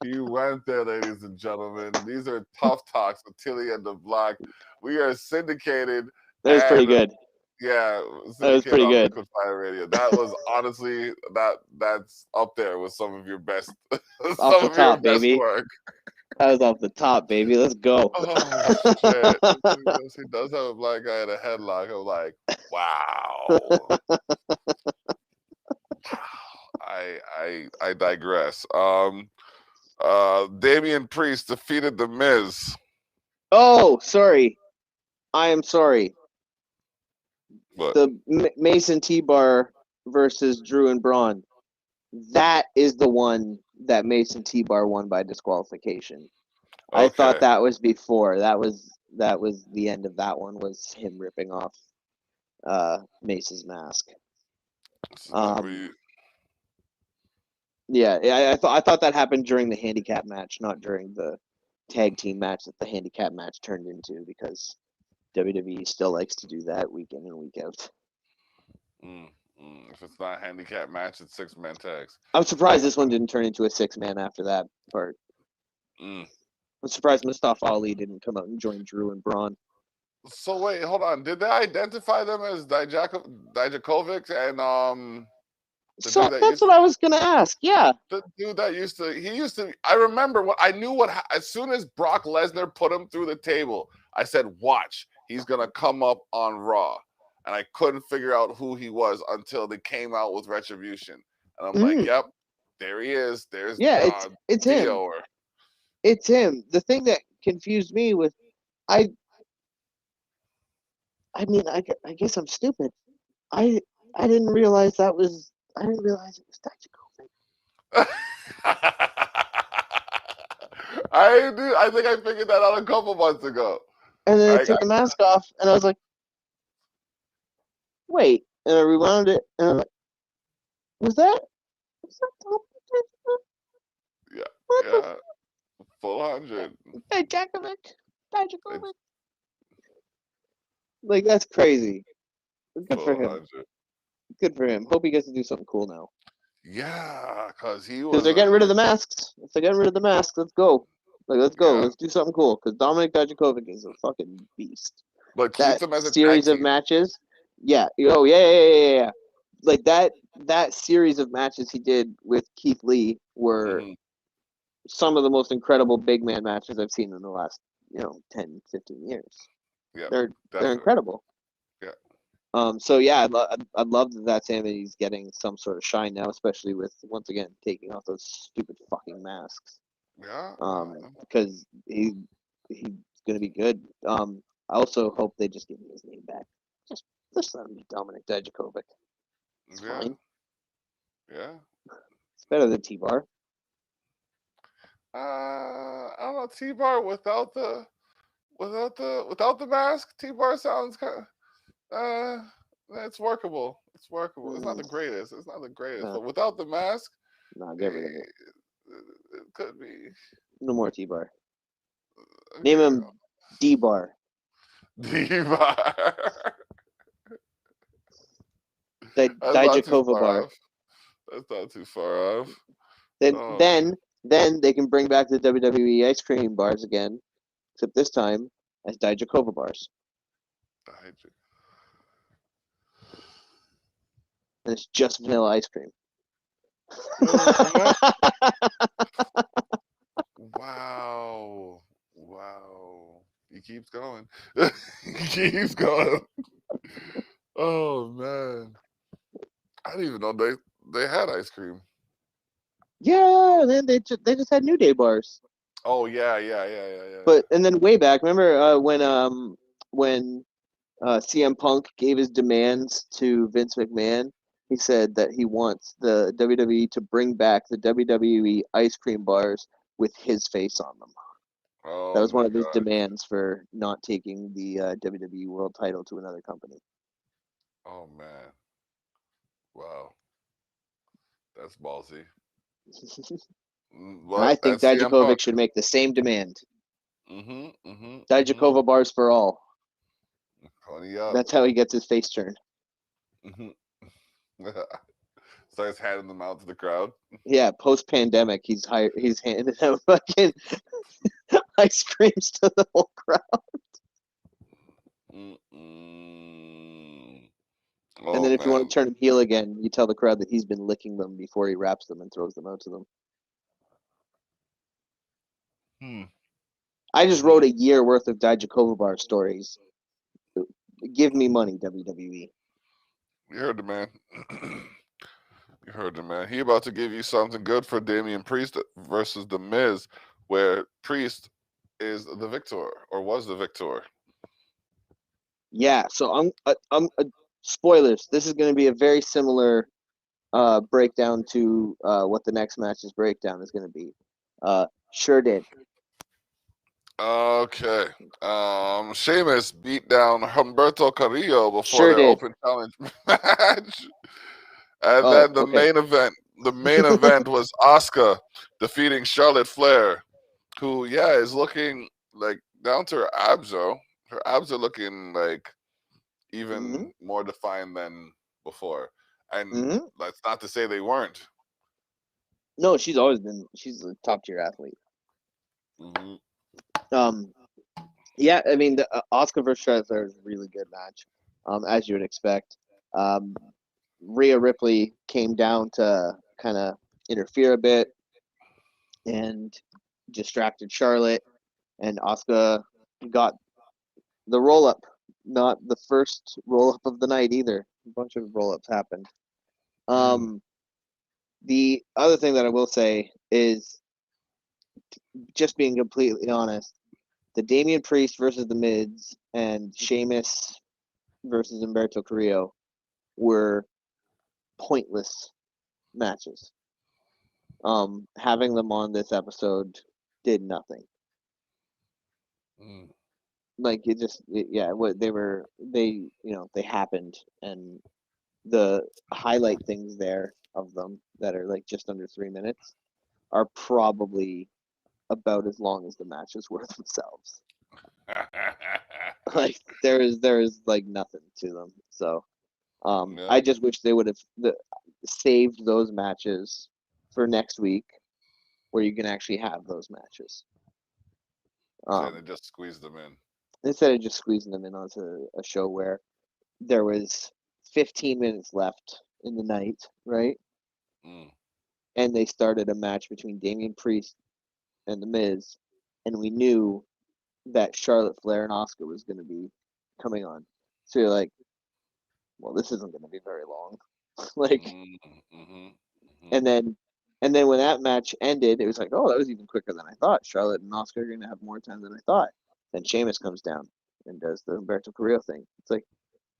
He went there, ladies and gentlemen. These are tough talks with Thili and Dablock. We are syndicated. That was pretty good. Yeah, that was pretty good. Liquid Fire Radio. That was honestly that's up there with some of your best. Off the top, baby. Work. That was off the top, baby. Let's go. Oh shit! He does have a black guy in a headlock. I'm like, wow. I digress. Damian Priest defeated The Miz. Oh, sorry. I am sorry. What? The Mason T-Bar versus Drew and Braun. That is the one that Mason T-Bar won by disqualification. Okay. I thought that was before. That was the end of that one, was him ripping off Mace's mask. Yeah, I thought that happened during the handicap match, not during the tag team match that the handicap match turned into, because WWE still likes to do that week in and week out. If it's not a handicap match, it's 6-man tags. I'm surprised this one didn't turn into a 6-man after that part. I'm surprised Mustafa Ali didn't come out and join Drew and Braun. So wait, hold on. Did they identify them as Dijakovic and So that's what I was gonna ask. Yeah, the dude that used to. I remember as soon as Brock Lesnar put him through the table, I said, "Watch, he's gonna come up on Raw," and I couldn't figure out who he was until they came out with Retribution, and I'm like, "Yep, there he is. There's it's him. It's him." The thing that confused me was, I guess I'm stupid. I didn't realize that was. I didn't realize it was Dijakovic. I think I figured that out a couple months ago. And then I took the mask off, and I was like, "Wait!" and I rewound it, and I'm like, was that Dominic? Yeah, What the yeah, full 100. Dijakovic? It's Dijakovic? Like, that's crazy. Good for full him. 100. Good for him. Hope he gets to do something cool now. Yeah, because he Because was they're getting rid a of the masks. If they're getting rid of the masks, let's go. Like, let's go. yeah, Let's do something cool. Because Dominic Dijakovic is a fucking beast. but keep That them as a tag series of team. matches, yeah. Oh, yeah. Like, that series of matches he did with Keith Lee were Hmm. some of the most incredible big man matches I've seen in the last, 10, 15 years. Yeah, They're definitely. incredible. Yeah, So yeah, I'd love that Sami's getting some sort of shine now, especially with once again taking off those stupid fucking masks. yeah. Because he's gonna be good. I also hope they just give me his name back. Just let him be Dominic Dijakovic. It's Yeah, fine. yeah. It's better than T-Bar. I don't know. T-Bar without the mask. T-Bar sounds kind of it's workable. It's workable. It's not Mm, the greatest. It's not the greatest, nah, but without the mask, nah, get rid of it. it, it could be No more T-Bar. Name okay. him D-Bar. T-Bar. That's not too Dijakova far Bar. off. That's not too far off. Then Oh man. then then they can bring back the WWE ice cream bars again, except this time as Dijakova bars, I hate you. and it's just vanilla ice cream. Oh man. Wow. Wow. He keeps going. He keeps going. Oh man. I didn't even know they had ice cream. Yeah, then they just had New Day bars. Oh yeah. But and then way back, remember when CM Punk gave his demands to Vince McMahon? He said that he wants the WWE to bring back the WWE ice cream bars with his face on them. That Oh was one my of his god. demands for not taking the WWE World Title to another company. Oh man. Wow. That's ballsy. And I But think that's CM Punk. Dijakovic should make the same demand. Mm-hmm. Dijakova bars for all. Pony up. That's how he gets his face turned. Mm-hmm. Starts handing them out to the crowd. Yeah, post pandemic, he's handed out fucking ice creams to the whole crowd. Mm-mm. And Oh then if you want man. to turn him heel again, you tell the crowd that he's been licking them before he wraps them and throws them out to them. Hmm. I just Mm-hmm. wrote a year worth of Dijakova bar stories. Give me money, WWE. You heard the man. You heard the man. He about to give you something good for Damian Priest versus The Miz, where Priest is the victor or was the victor. Yeah, so I'm spoilers. This is going to be a very similar breakdown to what the next match's breakdown is going to be. Sure did. Okay. Sheamus beat down Humberto Carrillo before Sure their did. open challenge match. And Oh, then the okay. main event. The main event was Asuka defeating Charlotte Flair, who is looking like down to her abs though. Her abs are looking like hmm even more defined than before. And hmm that's not to say they weren't. No, she's a top tier athlete. Hmm. Um, yeah, I mean, the Oscar versus Charlotte Flair is a really good match, as you would expect. Um, Rhea Ripley came down to kind of interfere a bit and distracted Charlotte, and Oscar got the roll up. Not the first roll up of the night either. A bunch of roll ups happened. Mm. Um, the other thing that I will say is, just being completely honest, the Damian Priest versus the Mids and Sheamus versus Humberto Carrillo were pointless matches. Having them on this episode did nothing. Mm. Like, yeah, what they happened, and the highlight things there of them that are like just under 3 minutes are probably about as long as the matches were themselves. Like there is like nothing to them. So Yeah. I just wish they would have saved those matches for next week, where you can actually have those matches. And Um, it just squeezed them in. Instead of just squeezing them in onto a show where there was 15 minutes left in the night, right? Mm. And they started a match between Damian Priest and The Miz, and we knew that Charlotte Flair and Oscar was going to be coming on. So you're like, well, this isn't going to be very long. Like, Mm-hmm. and then when that match ended, it was like, oh, that was even quicker than I thought. Charlotte and Oscar are going to have more time than I thought. Then Sheamus comes down and does the Humberto Carrillo thing. It's like,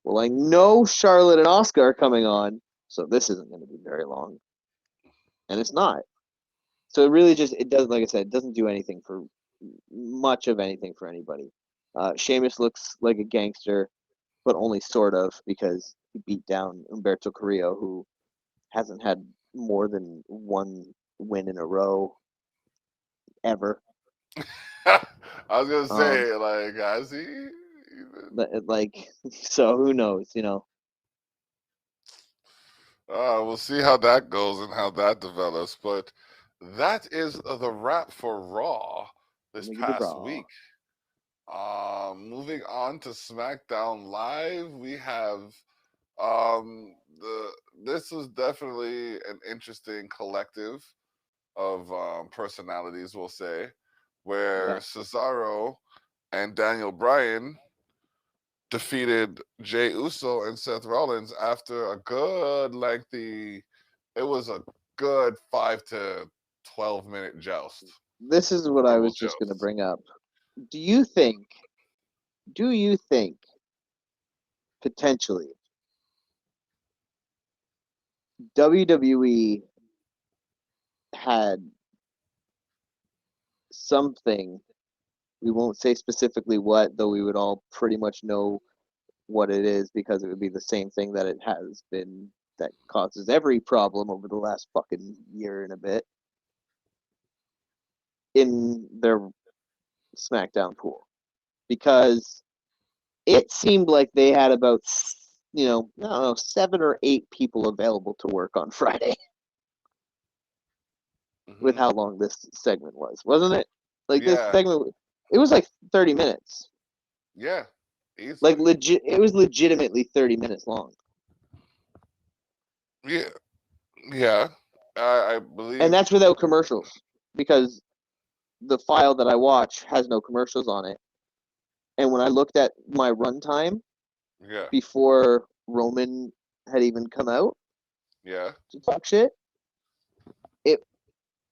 well, I know Charlotte and Oscar are coming on, so this isn't going to be very long, and it's not. So it really just, it doesn't, like I said, it doesn't do anything for much of anything for anybody. Sheamus looks like a gangster, but only sort of, because he beat down Humberto Carrillo, who hasn't had more than one win in a row ever. I was gonna Um, say, like, has he? like, so who knows, you know? We'll see how that goes and how that develops. But that is the wrap for Raw this Look at the past Raw. week. Moving on to SmackDown Live, we have the this was definitely an interesting collective of personalities, we'll say, where Yeah. Cesaro and Daniel Bryan defeated Jey Uso and Seth Rollins after a good lengthy. It was a good 5 to 12 minute joust, This is what I verbal was just going to joust. bring up. Do you think, do you think potentially WWE had something, we won't say specifically what, though we would all pretty much know what it is, because it would be the same thing that it has been that causes every problem over the last fucking year and a bit in their SmackDown pool, because it seemed like they had about, I don't know, 7 or 8 people available to work on Friday with Hmm. how long this segment was, wasn't it? Like this Yeah, segment, it was like 30 minutes. yeah, Like easily. legit, it was legitimately 30 minutes long, Yeah, yeah. I and believe. that's without commercials, because the file that I watch has no commercials on it. And when I looked at my runtime Yeah, before Roman had even come out yeah. to talk shit, it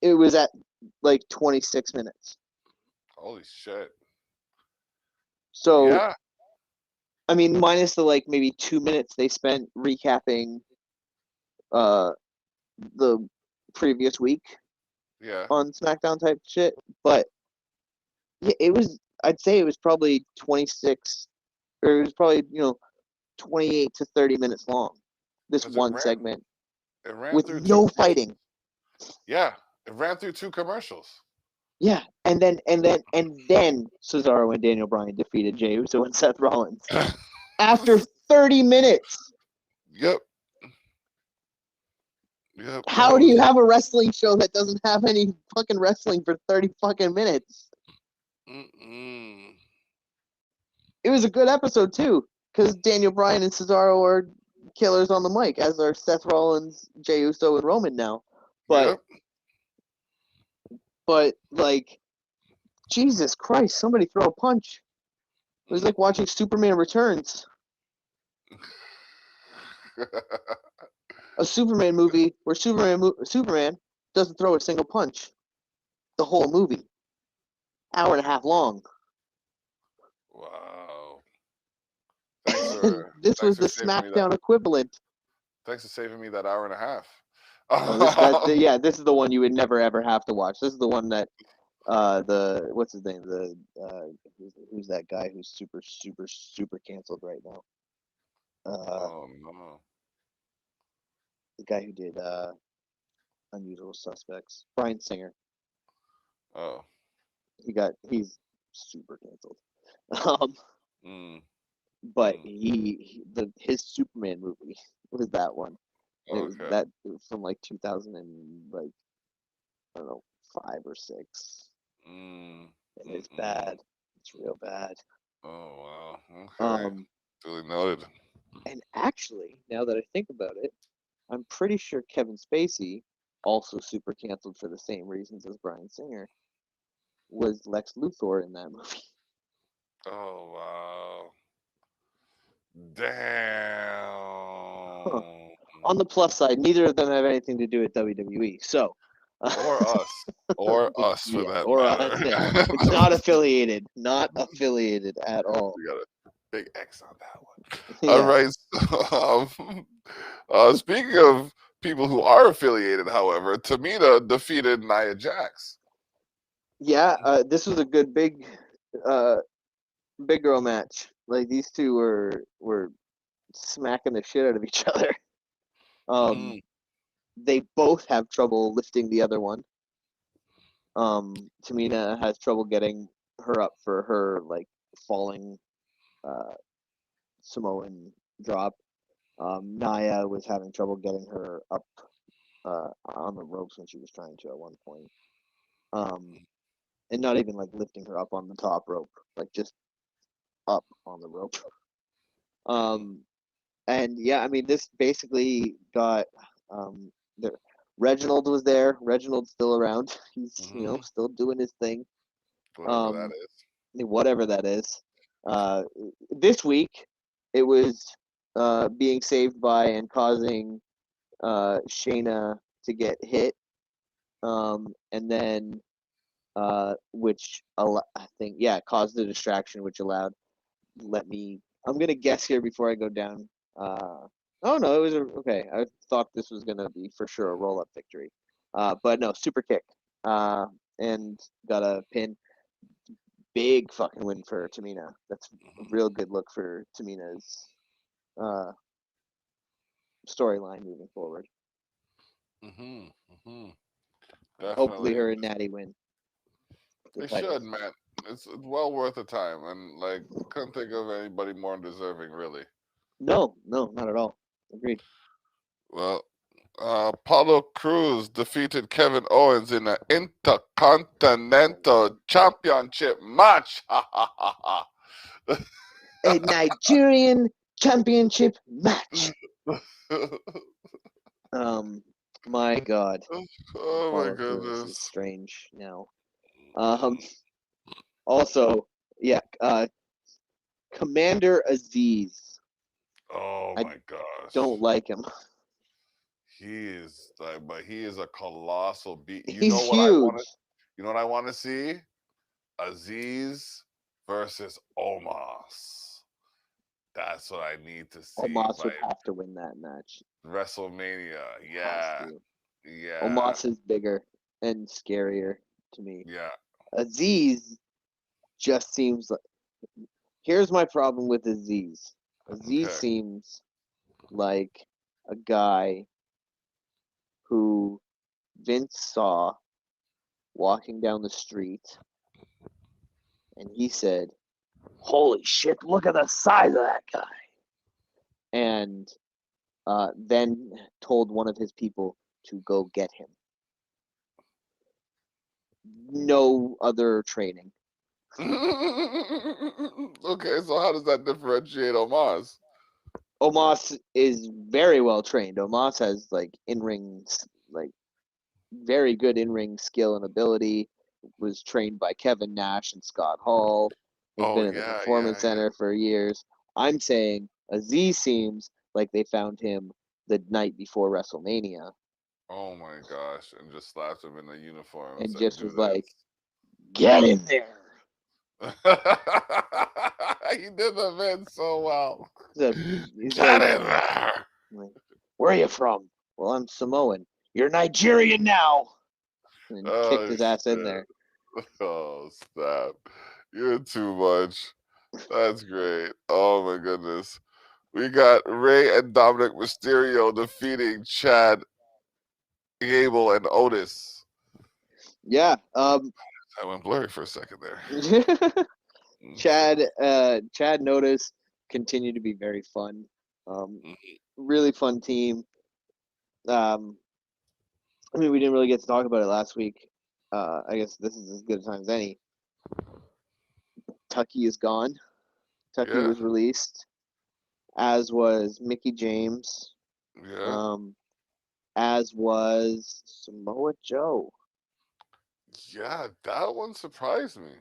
it was at like 26 minutes. Holy shit. So Yeah, I mean, minus the like maybe 2 minutes they spent recapping uh the previous week yeah. on SmackDown type shit, but yeah, it was. I'd say it was probably 26, or it was probably 28 to 30 minutes long. This Because one segment it ran with through two no commercials. fighting. Yeah, it ran through two commercials. Yeah, and then Cesaro and Daniel Bryan defeated Jey Uso and Seth Rollins after 30 minutes. Yep, yep. That How do you was. have a wrestling show that doesn't have any fucking wrestling for 30 fucking minutes? Mm-mm. It was a good episode too, because Daniel Bryan and Cesaro are killers on the mic, as are Seth Rollins, Jey Uso, and Roman now. But Yep. like, Jesus Christ, somebody throw a punch. It was like watching Mm-mm. Superman Returns, a Superman movie where Superman doesn't throw a single punch the whole movie, hour and a half long. Wow. Thanks And for this thanks was for the saving me that. SmackDown equivalent. Thanks for saving me that hour and a half. Oh, yeah, this is the one you would never ever have to watch. This is the one that the what's his name, the who's that guy who's super super super canceled right now. Uh, Oh no. the guy who did Unusual Suspects, Bryan Singer. Oh. He's super canceled. Um, Mm. but Mm. his Superman movie was that one. It was Okay. that from like 2000 and like I don't know 5 or 6. Mm. And it's Mm-mm. bad. It's real bad. Oh wow. Okay. Um, Duly noted. and actually, now that I think about it, I'm pretty sure Kevin Spacey, also super canceled for the same reasons as Bryan Singer, was Lex Luthor in that movie. Oh wow. Damn. On the plus side, neither of them have anything to do with WWE. So, Or us. Or us for yeah, that or us. matter. Yeah, it's not affiliated. Not affiliated at all. We got a big X on that one. All Yeah, right. So, speaking of people who are affiliated, however, Tamina defeated Nia Jax. yeah. This was a good uh, big girl match. Like these two were smacking the shit out of each other. Um, Mm, they both have trouble lifting the other one. mhm, Tamina has trouble getting her up for her like falling uh, Samoan drop. Naya was having trouble getting her up on the ropes when she was trying to at one point. Um, and not even like lifting her up on the top rope, like just up on the rope. mhm, Um, and yeah, I mean, this basically got the Reginald was there. Reginald's still around. He's mhm. still doing his thing. Whatever that Um, is. whatever that is. Uh, this week, it was being saved by and causing Shayna to get hit, and then which I think caused the distraction, which allowed let me. I'm gonna guess here before I go down. Oh no, it was okay. I thought this was gonna be for sure a roll up victory, but no, super kick, uh, and got a pin. Big fucking win for Tamina. That's a Mhm, real good look for Tamina's uh, storyline moving forward. mhm, mhm. Hopefully, Definitely. her and Natty win the They should, titles. man. It's well worth the time, and like, couldn't think of anybody more deserving, really. No, no, not at all. Agreed. Well, Paulo Cruz defeated Kevin Owens in an Intercontinental Championship match. Ha ha ha A Nigerian championship match. ha. Um, my God, Oh my Apollo Crews is goodness. strange now. Um, Mm. also, yeah, Commander Aziz. Oh I my don't gosh. like him. He is like, but he is a colossal beat. You He's know what I want huge. to, you know what I want to see? Aziz versus Omos. That's what I need to see Omos by would have to win that match. WrestleMania. Has Yeah. to. Yeah. Omos is bigger and scarier to me. Yeah. Aziz just seems like. Here's my problem with Aziz. Aziz Okay. seems like a guy who Vince saw walking down the street and he said, "Holy shit, look at the size of that guy." And then told one of his people to go get him. No other training. Okay, so how does that differentiate Omos? Omos is very well trained. Omos has like in ring, like very good in ring skill and ability. Was trained by Kevin Nash and Scott Hall. Has Oh been in the yeah, Performance yeah, yeah. Center for years. I'm saying Aziz seems like they found him the night before WrestleMania Oh my gosh, and just slapped him in the uniform and and said, just "Do was like, this." "Get in there." He did the bit so well. He's Get like, in there. "Where are you from?" "Well, I'm Samoan." "You're Nigerian now." And kicked Oh his ass in shit. there. Oh snap. You're too much. That's great. Oh my goodness. We got Ray and Dominic Mysterio defeating Chad, Gable, and Otis. Yeah. I went blurry for a second there. Chad and Otis continue to be very fun. Really fun team. I mean, we didn't really get to talk about it last week. I guess this is as good a time as any. Tucky is gone. Tucky Yeah, was released, as was Mickey James, yeah, as was Samoa Joe. yeah. That one surprised me.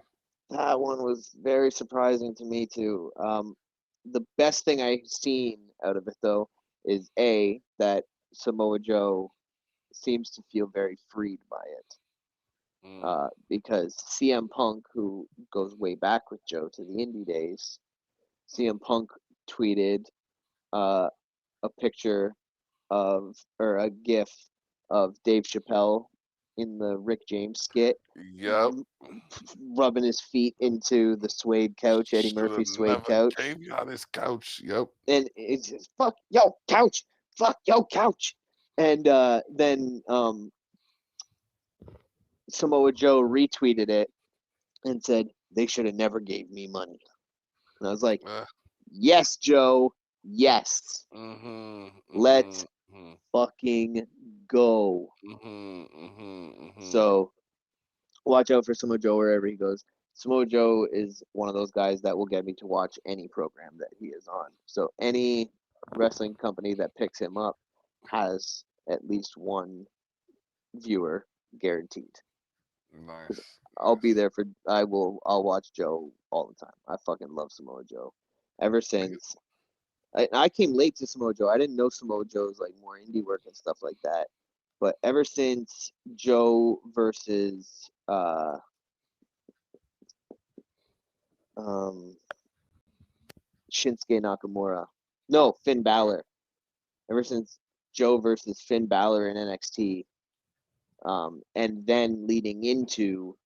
That one was very surprising to me too. The best thing I've seen out of it though is that Samoa Joe seems to feel very freed by it. Mm. Because CM Punk, who goes way back with Joe to the indie days, CM Punk tweeted uh, a picture or a GIF of Dave Chappelle in the Rick James skit, Yep. rubbing his feet into the suede couch, Eddie Should have Murphy's suede never couch, came on this couch. Yep. and it's just fuck yo couch, and then Samoa Joe retweeted it and said they should have never gave me money, and I was like, Uh, yes, Joe, yes, mm-hmm, mm-hmm, let's fucking go. mm-hmm, mm-hmm, mm-hmm. So watch out for Samoa Joe wherever he goes. Samoa Joe is one of those guys that will get me to watch any program that he is on. So any wrestling company that picks him up has at least one viewer guaranteed. Nice, I'll be nice. there I'll watch Joe all the time. I fucking love Samoa Joe. Ever since I came late to Samoa Joe. I didn't know Samoa Joe's like more indie work and stuff like that. But ever since Joe versus um Shinsuke Nakamura. No, Finn Balor. Ever since Joe versus Finn Balor in NXT, and then leading into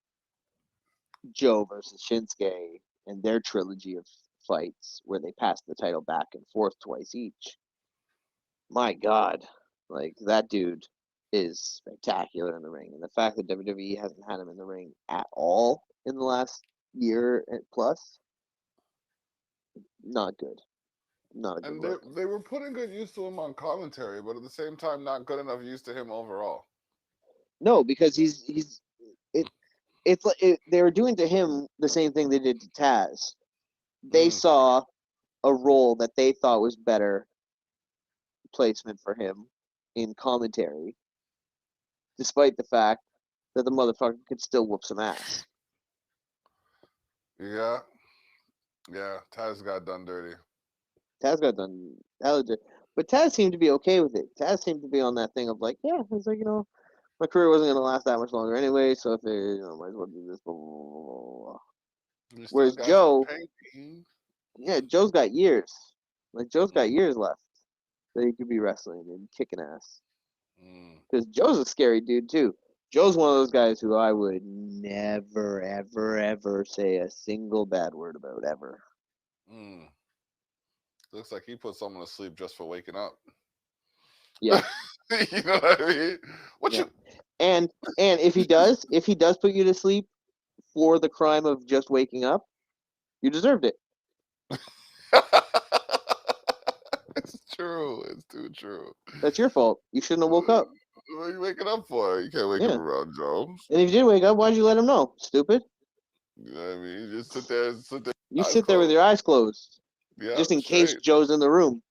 Joe versus Shinsuke and their trilogy of fights where they passed the title back and forth twice each. My God, like that dude is spectacular in the ring, and the fact that WWE hasn't had him in the ring at all in the last year plus, not good. Not a good And look. they were putting good use to him on commentary, but at the same time, not good enough use to him overall. No, because it they were doing to him the same thing they did to Taz. They Mm. saw a role that they thought was better placement for him in commentary, despite the fact that the motherfucker could still whoop some ass. Yeah, yeah. Taz got done dirty. Taz got done, but Taz seemed to be okay with it. Taz seemed to be on that thing of like, yeah, it's like my career wasn't gonna last that much longer anyway, so if might as well do this. Blah, blah, blah, blah. You still Whereas got some Joe, pain. yeah, Joe's got years. Like Joe's got Mm, years left that he could be wrestling and kicking ass. mm. Because Joe's a scary dude too. Joe's one of those guys who I would never, ever, ever say a single bad word about ever. Mm. Looks like he put someone to sleep just for waking up. Yeah, You know what I mean? What yeah. you? And if he does put you to sleep for the crime of just waking up, you deserved it. It's true. It's too true. That's your fault. You shouldn't have woke up. What are you waking up for? You can't wake up Yeah. around Joe. And if you did wake up, why'd you let him know? Stupid. You know what I mean? You just sit there, You eyes sit there with closed. your eyes closed, Yeah, just in case straight. Joe's in the room.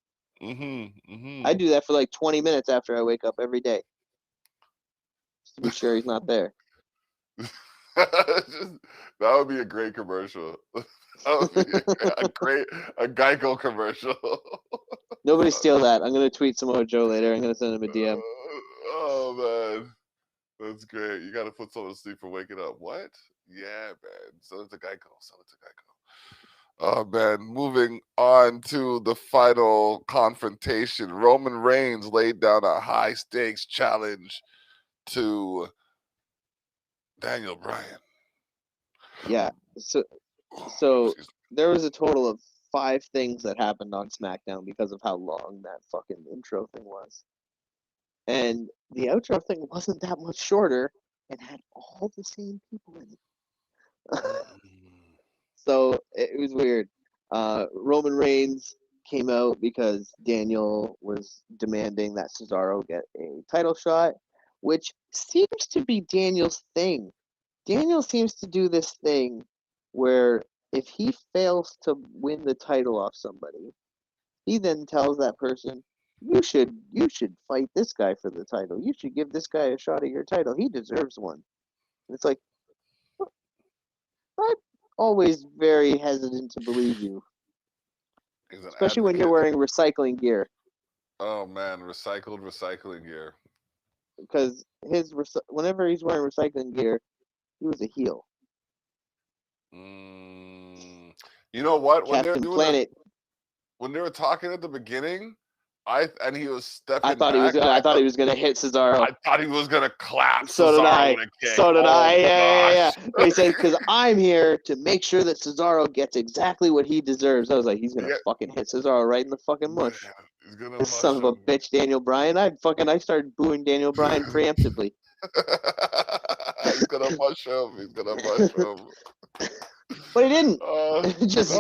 I Mm-hmm. do that for like 20 minutes after I wake up every day, just to be sure he's not there. That would be a great commercial. That would be a Geico commercial. Nobody steal that. I'm gonna tweet Samoa Joe later. I'm gonna send him a DM. Oh man, that's great. You got to put someone to sleep for waking up. What? Yeah, man. Sell it to Geico. Sell it to Geico. Oh man, moving on to the final confrontation. Roman Reigns laid down a high stakes challenge to Daniel Bryan. Yeah. So Oh, so excuse there was a total of 5 things that happened on SmackDown because of how long that fucking intro thing was. And the outro thing wasn't that much shorter and had all the same people in it. So it was weird. Roman Reigns came out because Daniel was demanding that Cesaro get a title shot, which seems to be Daniel's thing. Daniel seems to do this thing where if he fails to win the title off somebody, he then tells that person, you should fight this guy for the title. You should give this guy a shot at your title. He deserves one. And it's like, I'm always very hesitant to believe you, He's an especially when you're advocate. wearing recycling gear. Oh man, recycling gear. Because whenever he's wearing recycling gear, he was a heel. You know what? When Captain Planet. when they were talking at the beginning, and he was I stepping thought he back. was. I thought he was gonna hit Cesaro. I thought he was gonna clap So did Cesaro I. with a kick. So did I. Yeah. Gosh. But he said, "Because I'm here to make sure that Cesaro gets exactly what he deserves." I was like, "He's gonna fucking hit Cesaro right in the fucking mush." Yeah, he's gonna This mush son of a him. bitch, Daniel Bryan. I started booing Daniel Bryan preemptively. He's gonna mush him. He's gonna mush him. But he didn't. It just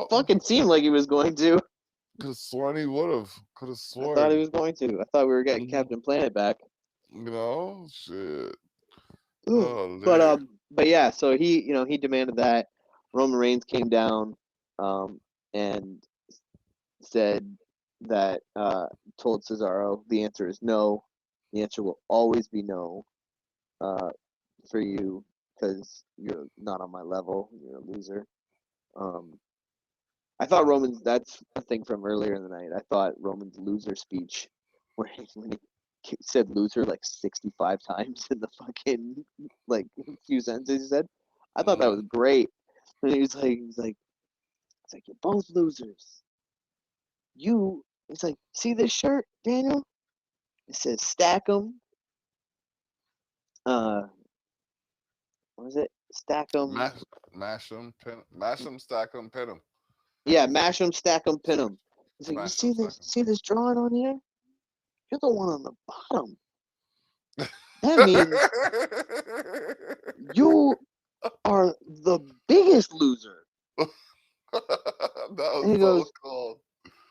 fucking seemed like he was going to. Could have sworn he would have. Could have sworn. I thought he was going to. I thought we were getting Captain Planet back. You know, shit. But yeah, so he demanded that. Roman Reigns came down, and said that told Cesaro the answer is no. The answer will always be no, for you because you're not on my level. You're a loser. I thought Roman's. That's a thing from earlier in the night. I thought Roman's loser speech, when he said loser like 65 times in the fucking like few sentences he said. I thought that was great. And he's like, you're both losers. It's like, see this shirt, Daniel? It says stack 'em. What is it? Stack 'em. Mash 'em, stack 'em, pin 'em. Yeah, mash 'em, stack 'em, pin 'em. It's like, you see this drawing on here? You're the one on the bottom. That means you are the biggest loser. That was And he so goes, cool.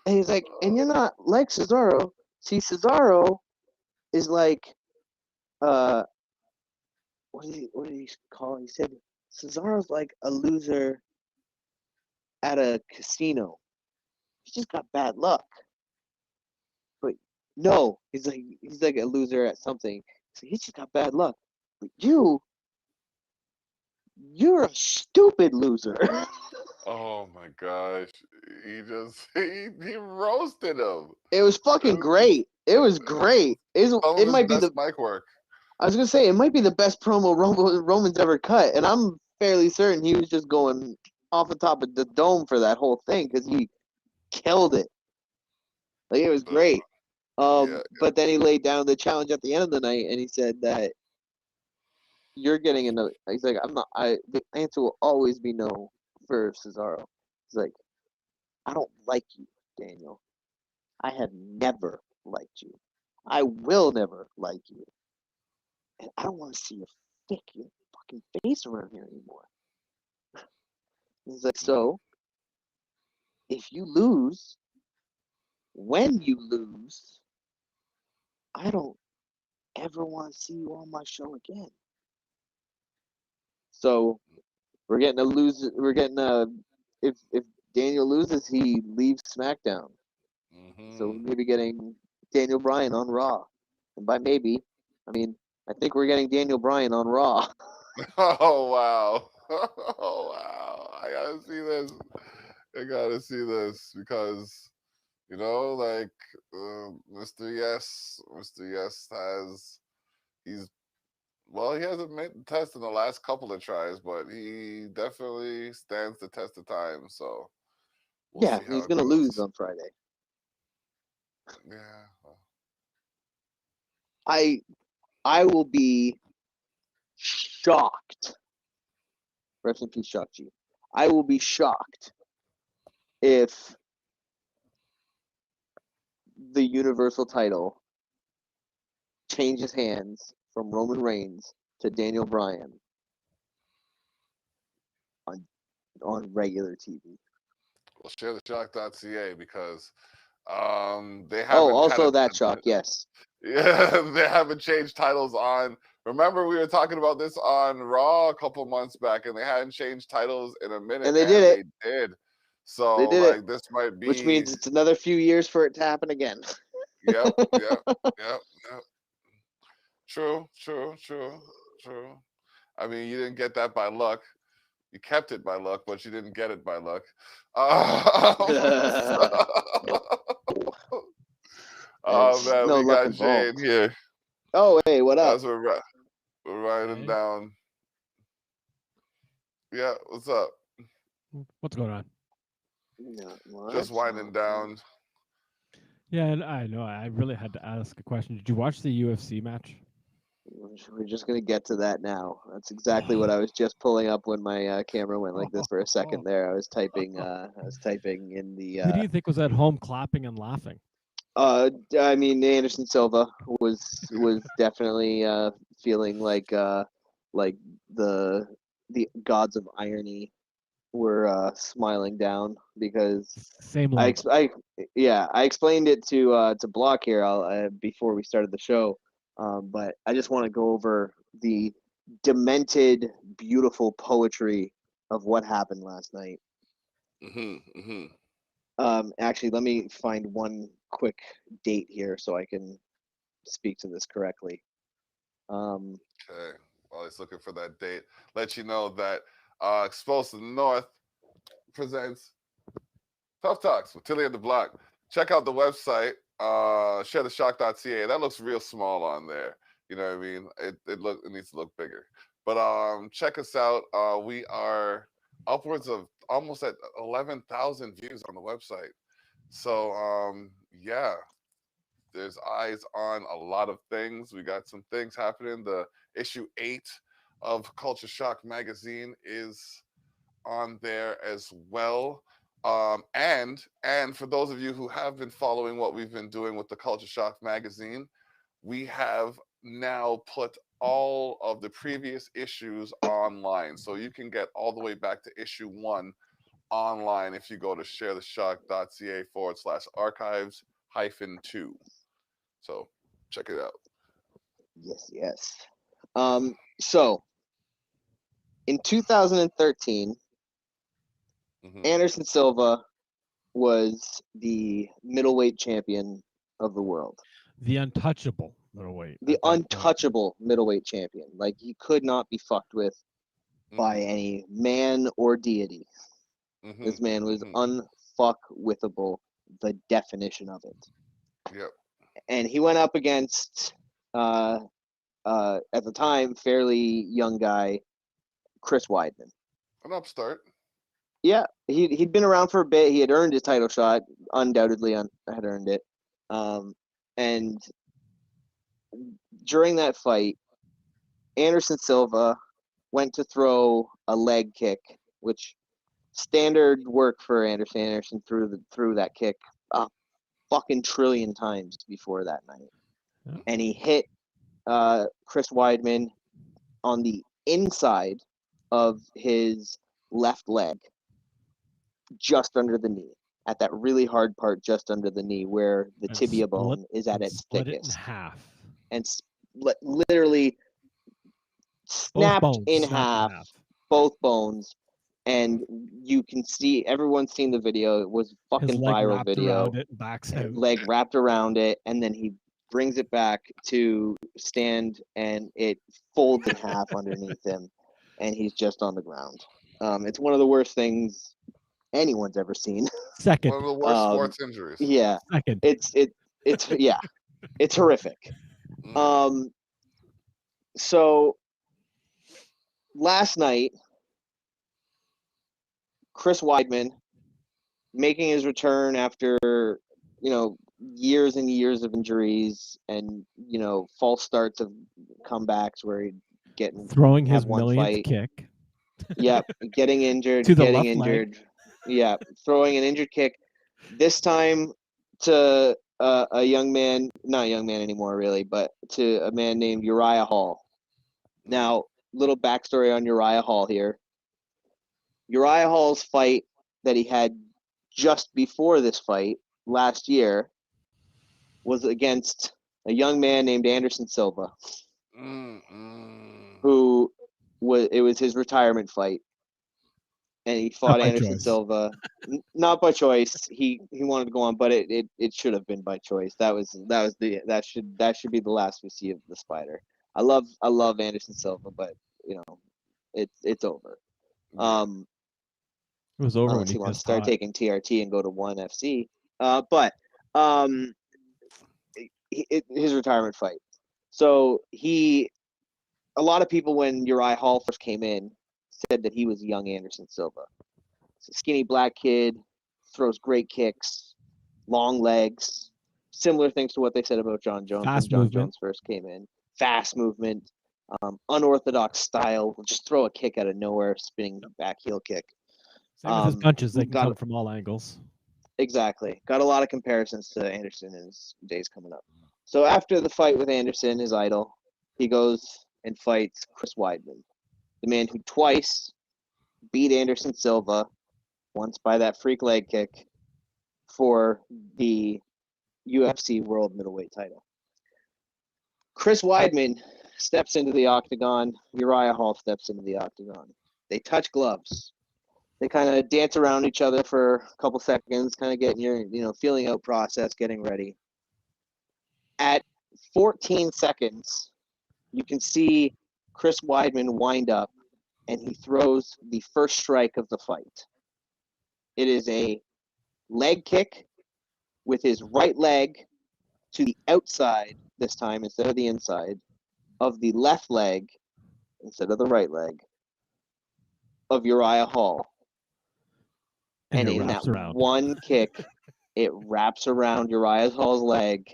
and he's like, and you're not like Cesaro. See, Cesaro is like, what did he call it? He said Cesaro's like a loser at a casino. He just got bad luck. But no, he's like a loser at something. So he just got bad luck. But you're a stupid loser. Oh my gosh. He roasted him. It was fucking great. It was great. It might be the mic work. I was gonna say it might be the best promo Roman's ever cut, and I'm fairly certain he was just going off the top of the dome for that whole thing because he killed it. Like it was great. But then he laid down the challenge at the end of the night, and he said that you're getting another. He's like, I'm not. The answer will always be no for Cesaro. He's like, I don't like you, Daniel. I have never liked you. I will never like you. And I don't want to see your fucking face around here anymore. He's like, so if you lose, when you lose, I don't ever want to see you on my show again. So we're getting a lose. We're getting a if Daniel loses, he leaves SmackDown. So we may be getting Daniel Bryan on Raw, and by maybe, I mean I think we're getting Daniel Bryan on Raw. Oh wow! Oh wow! I gotta see this because like Mr. Yes he hasn't made the test in the last couple of tries, but he definitely stands the test of time. So we'll see how he's gonna lose on Friday. Yeah. I will be shocked. Rest in peace, Shakchi. I will be shocked if the Universal title changes hands from Roman Reigns to Daniel Bryan on regular TV. Well, share the shock.ca because they Oh, haven't had also that shock, yes. Yeah, they haven't changed titles on. Remember, we were talking about this on Raw a couple months back, and they hadn't changed titles in a minute, And they did it. they did. So, They did it, this might which be. means it's another few years for it to happen again. Yep. True. I mean, you didn't get that by luck. You kept it by luck, but you didn't get it by luck. Oh man, no we luck got Jay in involved. here. Oh, hey, what up? As we're writing down. Yeah, what's up? What's going on? Just winding down. Yeah, and I know I really had to ask a question. Did you watch the UFC match? We're just gonna get to that now. That's exactly what I was just pulling up when my camera went like this for a second there. I was typing in the. Who do you think was at home clapping and laughing? I mean, Anderson Silva was definitely feeling like the gods of irony were smiling down because Same I level. explained it to Block here before we started the show, but I just want to go over the demented, beautiful poetry of what happened last night. Actually, let me find one quick date here so I can speak to this correctly. Okay. While he's looking for that date, let you know that Exposed to the North presents Tough Talks with Thili and Dablock. Check out the website, sharetheshock.ca. That looks real small on there. You know what I mean? It needs to look bigger. But check us out. We are upwards of almost at 11,000 views on the website. So yeah, there's eyes on a lot of things. We got some things happening. The issue 8 of Culture Shock magazine is on there as well. And for those of you who have been following what we've been doing with the Culture Shock magazine, we have now put all of the previous issues online. So you can get all the way back to issue 1 online if you go to sharetheshock.ca/archives-2. So check it out. Yes. So in 2013, Anderson Silva was the middleweight champion of the world. The untouchable middleweight. The untouchable middleweight champion. Like, he could not be fucked with by any man or deity. This man was unfuckwithable, the definition of it. Yep. And he went up against, at the time, fairly young guy, Chris Weidman. An upstart. Yeah, he'd been around for a bit. He had earned his title shot, undoubtedly had earned it. And during that fight, Anderson Silva went to throw a leg kick, which standard work for Anderson. Anderson threw that kick a fucking trillion times before that night. Yeah. And he hit Chris Weidman on the inside of his left leg, just under the knee, at that really hard part just under the knee where the tibia bone is at its thickest. It in half. And literally snapped in half both bones. And you can see, everyone's seen the video. It was fucking viral video. Leg wrapped around it, and then he brings it back to stand, and it folds in half underneath him, and he's just on the ground. It's one of the worst things anyone's ever seen. Second. One of the worst sports injuries. Yeah. Second. It's yeah. It's horrific. So last night, Chris Weidman, making his return after, years and years of injuries and, false starts of comebacks where he'd throwing his millionth kick. Yep, getting injured, to the left leg. Yeah, throwing an injured kick. This time to a young man, not a young man anymore, really, but to a man named Uriah Hall. Now, little backstory on Uriah Hall here. Uriah Hall's fight that he had just before this fight last year was against a young man named Anderson Silva, who it was his retirement fight, and he fought Anderson choice. Silva, not by choice. He wanted to go on, but it should have been by choice. That should be the last we see of the Spider. I love Anderson Silva, but it's over. It was over when Unless he wants to got start caught. taking TRT and go to ONE FC. But his retirement fight. So a lot of people when Uriah Hall first came in said that he was young Anderson Silva. It's a skinny black kid, throws great kicks, long legs, similar things to what they said about John Jones Fast when John movement. Jones first came in. Fast movement, unorthodox style, will just throw a kick out of nowhere, spinning back heel kick. Same with his punches, they can come from all angles. Exactly. Got a lot of comparisons to Anderson in his days coming up. So after the fight with Anderson, his idol, he goes and fights Chris Weidman, the man who twice beat Anderson Silva, once by that freak leg kick, for the UFC World Middleweight title. Chris Weidman steps into the octagon. Uriah Hall steps into the octagon. They touch gloves. They kind of dance around each other for a couple seconds, kind of getting your, feeling out process, getting ready. At 14 seconds, you can see Chris Weidman wind up, and he throws the first strike of the fight. It is a leg kick with his right leg to the outside this time instead of the inside of the left leg instead of the right leg of Uriah Hall. And in that one kick, it wraps around Uriah Hall's leg.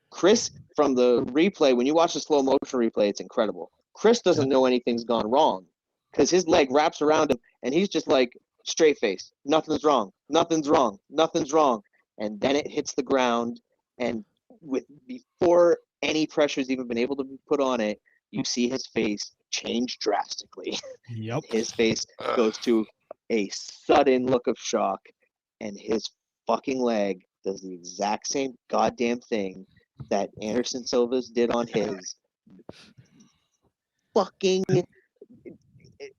Chris, from the replay, when you watch the slow motion replay, it's incredible. Chris doesn't know anything's gone wrong because his leg wraps around him, and he's just like straight face. Nothing's wrong. Nothing's wrong. Nothing's wrong. And then it hits the ground, and before any pressure's even been able to be put on it, you see his face change drastically. Yep. His face goes to a sudden look of shock, and his fucking leg does the exact same goddamn thing that Anderson Silva's did on his fucking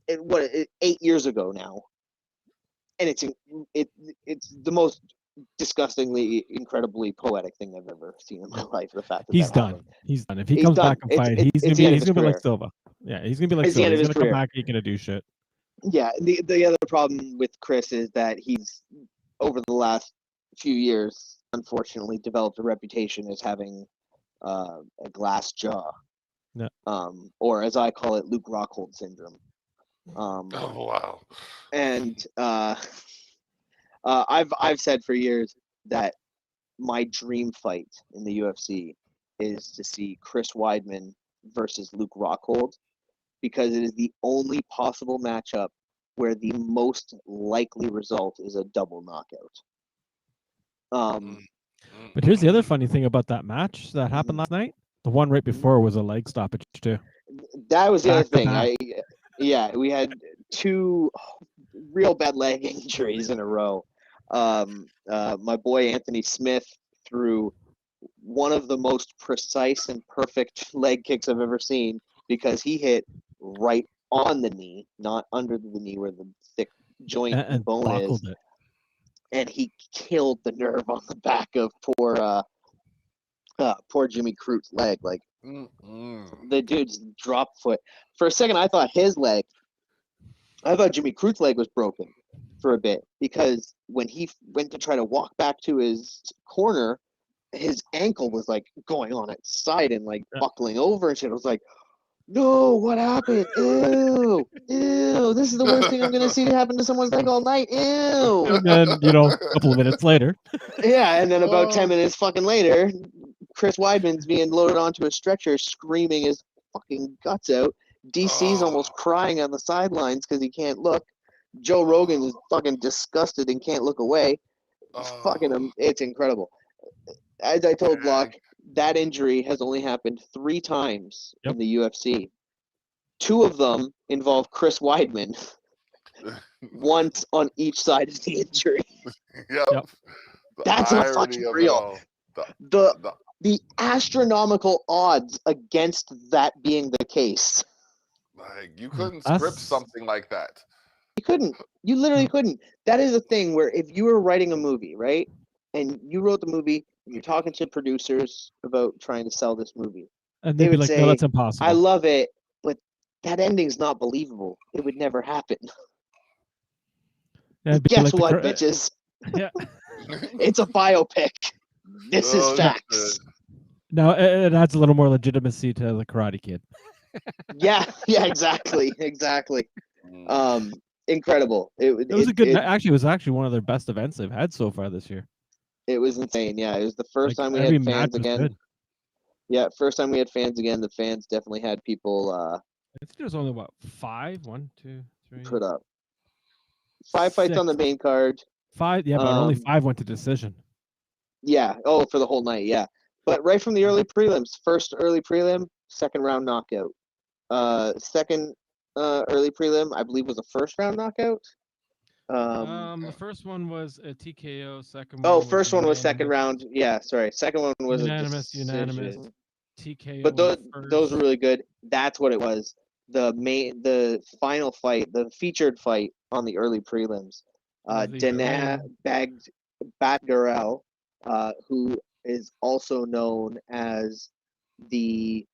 8 years ago now, and it's the most disgustingly, incredibly poetic thing I've ever seen in my life. The fact that he's done. happened. He's done. If he comes back and fight, he's gonna be like Silva. Yeah, he's gonna be like Silva. He's gonna come back. He's gonna do shit. Yeah. The other problem with Chris is that he's over the last few years, unfortunately, developed a reputation as having a glass jaw. Yeah. Or as I call it, Luke Rockhold syndrome. Oh wow! And I've said for years that my dream fight in the UFC is to see Chris Weidman versus Luke Rockhold, because it is the only possible matchup where the most likely result is a double knockout. But here's the other funny thing about that match that happened last night. The one right before was a leg stoppage too. That was the other thing. We had two real bad leg injuries in a row. My boy Anthony Smith threw one of the most precise and perfect leg kicks I've ever seen, because he hit right on the knee, not under the knee where the thick joint and bone is. It. And he killed the nerve on the back of poor Jimmy Crute's leg. Like, the dude's drop foot. For a second, I thought Jimmy Crute's leg was broken for a bit, because when he went to try to walk back to his corner, his ankle was like going on its side and like buckling over and shit. I was like, no, what happened? Ew, this is the worst thing I'm gonna see happen to someone's leg all night. Ew. And then, a couple of minutes later. Yeah, and then about 10 minutes fucking later, Chris Weidman's being loaded onto a stretcher, screaming his fucking guts out. DC's almost crying on the sidelines because he can't look. Joe Rogan is fucking disgusted and can't look away. Oh, It's incredible. As I told dang. Block, that injury has only happened 3 times Yep. in the UFC. 2 of them involve Chris Weidman, once on each side of the injury. Yep. Yep. The That's not irony fucking of it real. all. The The, the astronomical odds against that being the case. like, you couldn't That's- script something like that. You couldn't. You literally couldn't. That is a thing where if you were writing a movie, right, and you wrote the movie, and you're talking to producers about trying to sell this movie, And they they'd be would like, say, no, that's impossible. I love it, but that ending's not believable. It would never happen. Yeah, it'd be Guess like the what, cra- bitches? Yeah. It's a biopic. This is Oh, facts. No, it adds a little more legitimacy to the Karate Kid. Yeah, exactly. Mm. Incredible. It was a good. Actually, it was actually one of their best events they've had so far this year. It was insane. Yeah, it was the first Like, time we every had match fans was again. good. Yeah, first time we had fans again. The fans definitely had people I think there was only what 5, 1, 2, 3, put up. 5 fights on the 6. main card. 5. Yeah, but only Um, 5 went to decision. Yeah. Oh, for the whole night. Yeah. But right from the early prelims, first early prelim, second round knockout. Second early prelim, I believe, was a first round knockout. The first one was a TKO. Second Oh, one was first one was second unanimous. round. Yeah, sorry. Second one was Unanimous. a decision. TKO. But in those the first. those were really good. That's what it was. The final fight, the featured fight on the early prelims. Was the Dana Iranian- Batgarel, who is also known as the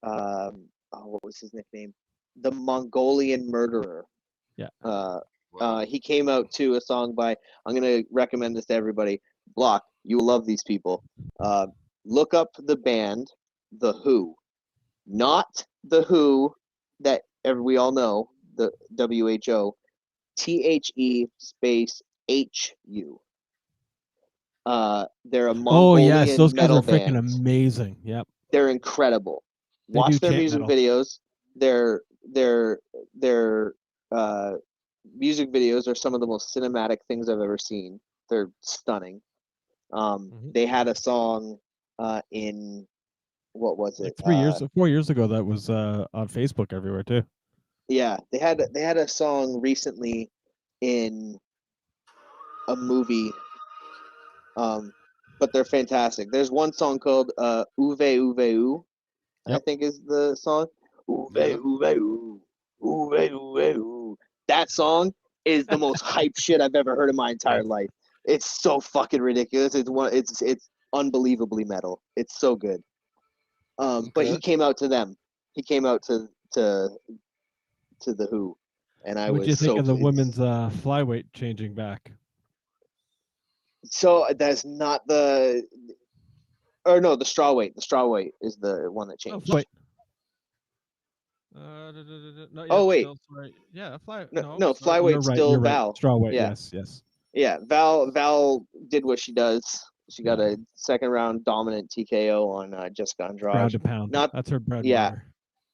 what was his nickname? The Mongolian Murderer. Yeah. Wow. He came out to a song by. I'm gonna recommend this to everybody. Block, you will love these people. Look up the band, The Who, not the Who that we all know, the WHO. THE space HU. They're a Oh Mongolian yes, those guys metal are freaking band. amazing. Yep. They're incredible. They Watch do their chant music metal. videos. Their music videos are some of the most cinematic things I've ever seen. They're stunning. Mhm. They had a song in what was Like it? 4 years ago, that was on Facebook everywhere too. Yeah, they had a song recently in a movie. But they're fantastic. There's one song called Uve Uve U, I Yep. think is the song. Uve Yeah. Uve U, Uve Uve U. That song is the most hype shit I've ever heard in my entire life. It's so fucking ridiculous. It's unbelievably metal. It's so good. But he Okay. came out to them. He came out to the Who, and I What'd was you think so of the pleased. women's flyweight changing back? So that's not the, or no, the straw weight. The straw weight is the one that Oh, changed. flyweight. No, Oh, wait. still, sorry. Yeah, No, sorry, flyweight's you're right. still You're right. Val. Strawweight. Yeah. Yes. Yeah, Val did what she does. She got Yeah. a second round dominant TKO on Jessica Andrade. Ground and pound. Not That's her bread and yeah. butter.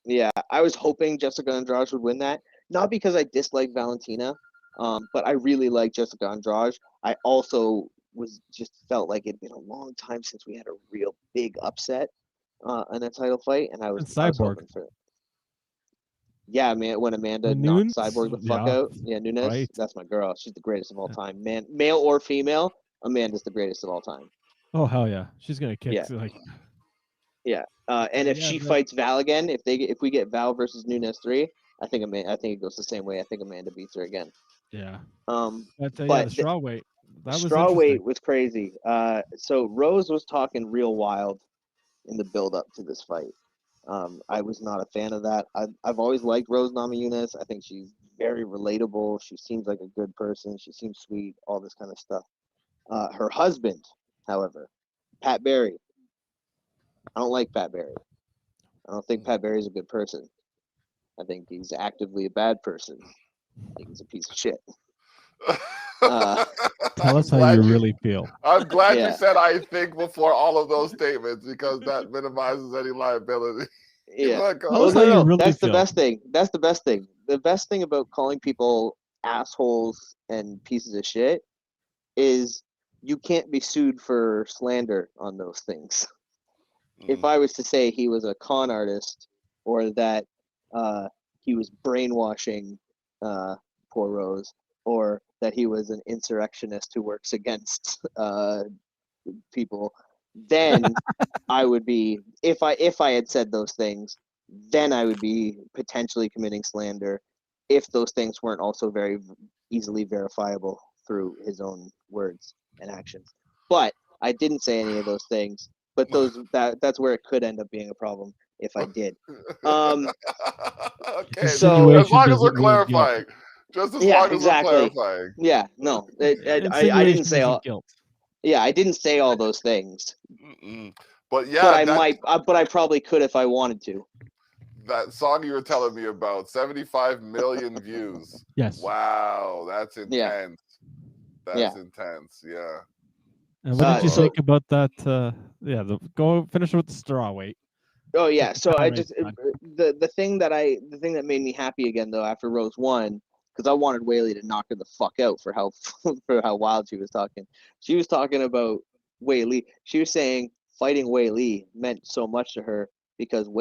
Yeah, I was hoping Jessica Andrade would win that. Not because I dislike Valentina, but I really like Jessica Andrade. I also just felt like it'd been a long time since we had a real big upset in a title fight, and I was Cyborg. hoping for it. Yeah, man, when Amanda When knocked Nunes? Cyborg the fuck Yeah, out. Yeah, Nunes, right. that's my girl. She's the greatest of all Yeah. time. Man, male or female, Amanda's the greatest of all time. Oh hell yeah, she's gonna kick. Yeah. Like, And if yeah, she but- fights Val again, if we get Val versus Nunes 3, I think it goes the same way. I think Amanda beats her again. yeah. But Yeah, the strawweight. That was straw interesting. weight was crazy. So Rose was talking real wild in the build up to this fight. I was not a fan of that. I've always liked Rose Namajunas. I think she's very relatable. She seems like a good person. She seems sweet. All this kind of stuff. Her husband, however, Pat Barry. I don't like Pat Barry. I don't think Pat Barry's a good person. I think he's actively a bad person. I think he's a piece of shit. Tell us how you really feel. I'm glad Yeah. you said I think before all of those statements because that minimizes any liability. Yeah. Like, Tell Oh us how no, you no, really that's the feel. best thing. That's the best thing. The best thing about calling people assholes and pieces of shit is you can't be sued for slander on those things. If I was to say he was a con artist or that he was brainwashing poor Rose, or that he was an insurrectionist who works against people, then I would be, if I had said those things, then I would be potentially committing slander if those things weren't also very easily verifiable through his own words and actions. But I didn't say any of those things, but that's where it could end up being a problem if I did. Okay, so as long as we're doesn't mean guilt. clarifying. Just as Yeah, long as exactly. we're clarifying. Yeah, no, I didn't Insinuation say all. isn't guilt. Yeah, I didn't say all those things, But yeah, but I might. But I probably could if I wanted to. that song you were telling me about, 75 million views. Yes. Wow, that's Yeah. intense. That's intense. Yeah. And what did you So- think about that? Go finish with the straw weight. Oh yeah, so I Right, just fine. the thing that made me happy again though after Rose won, because I wanted Whaley to knock her the fuck out for how for how wild she was talking. She was talking about Whaley. She was saying fighting Whaley meant so much to her because of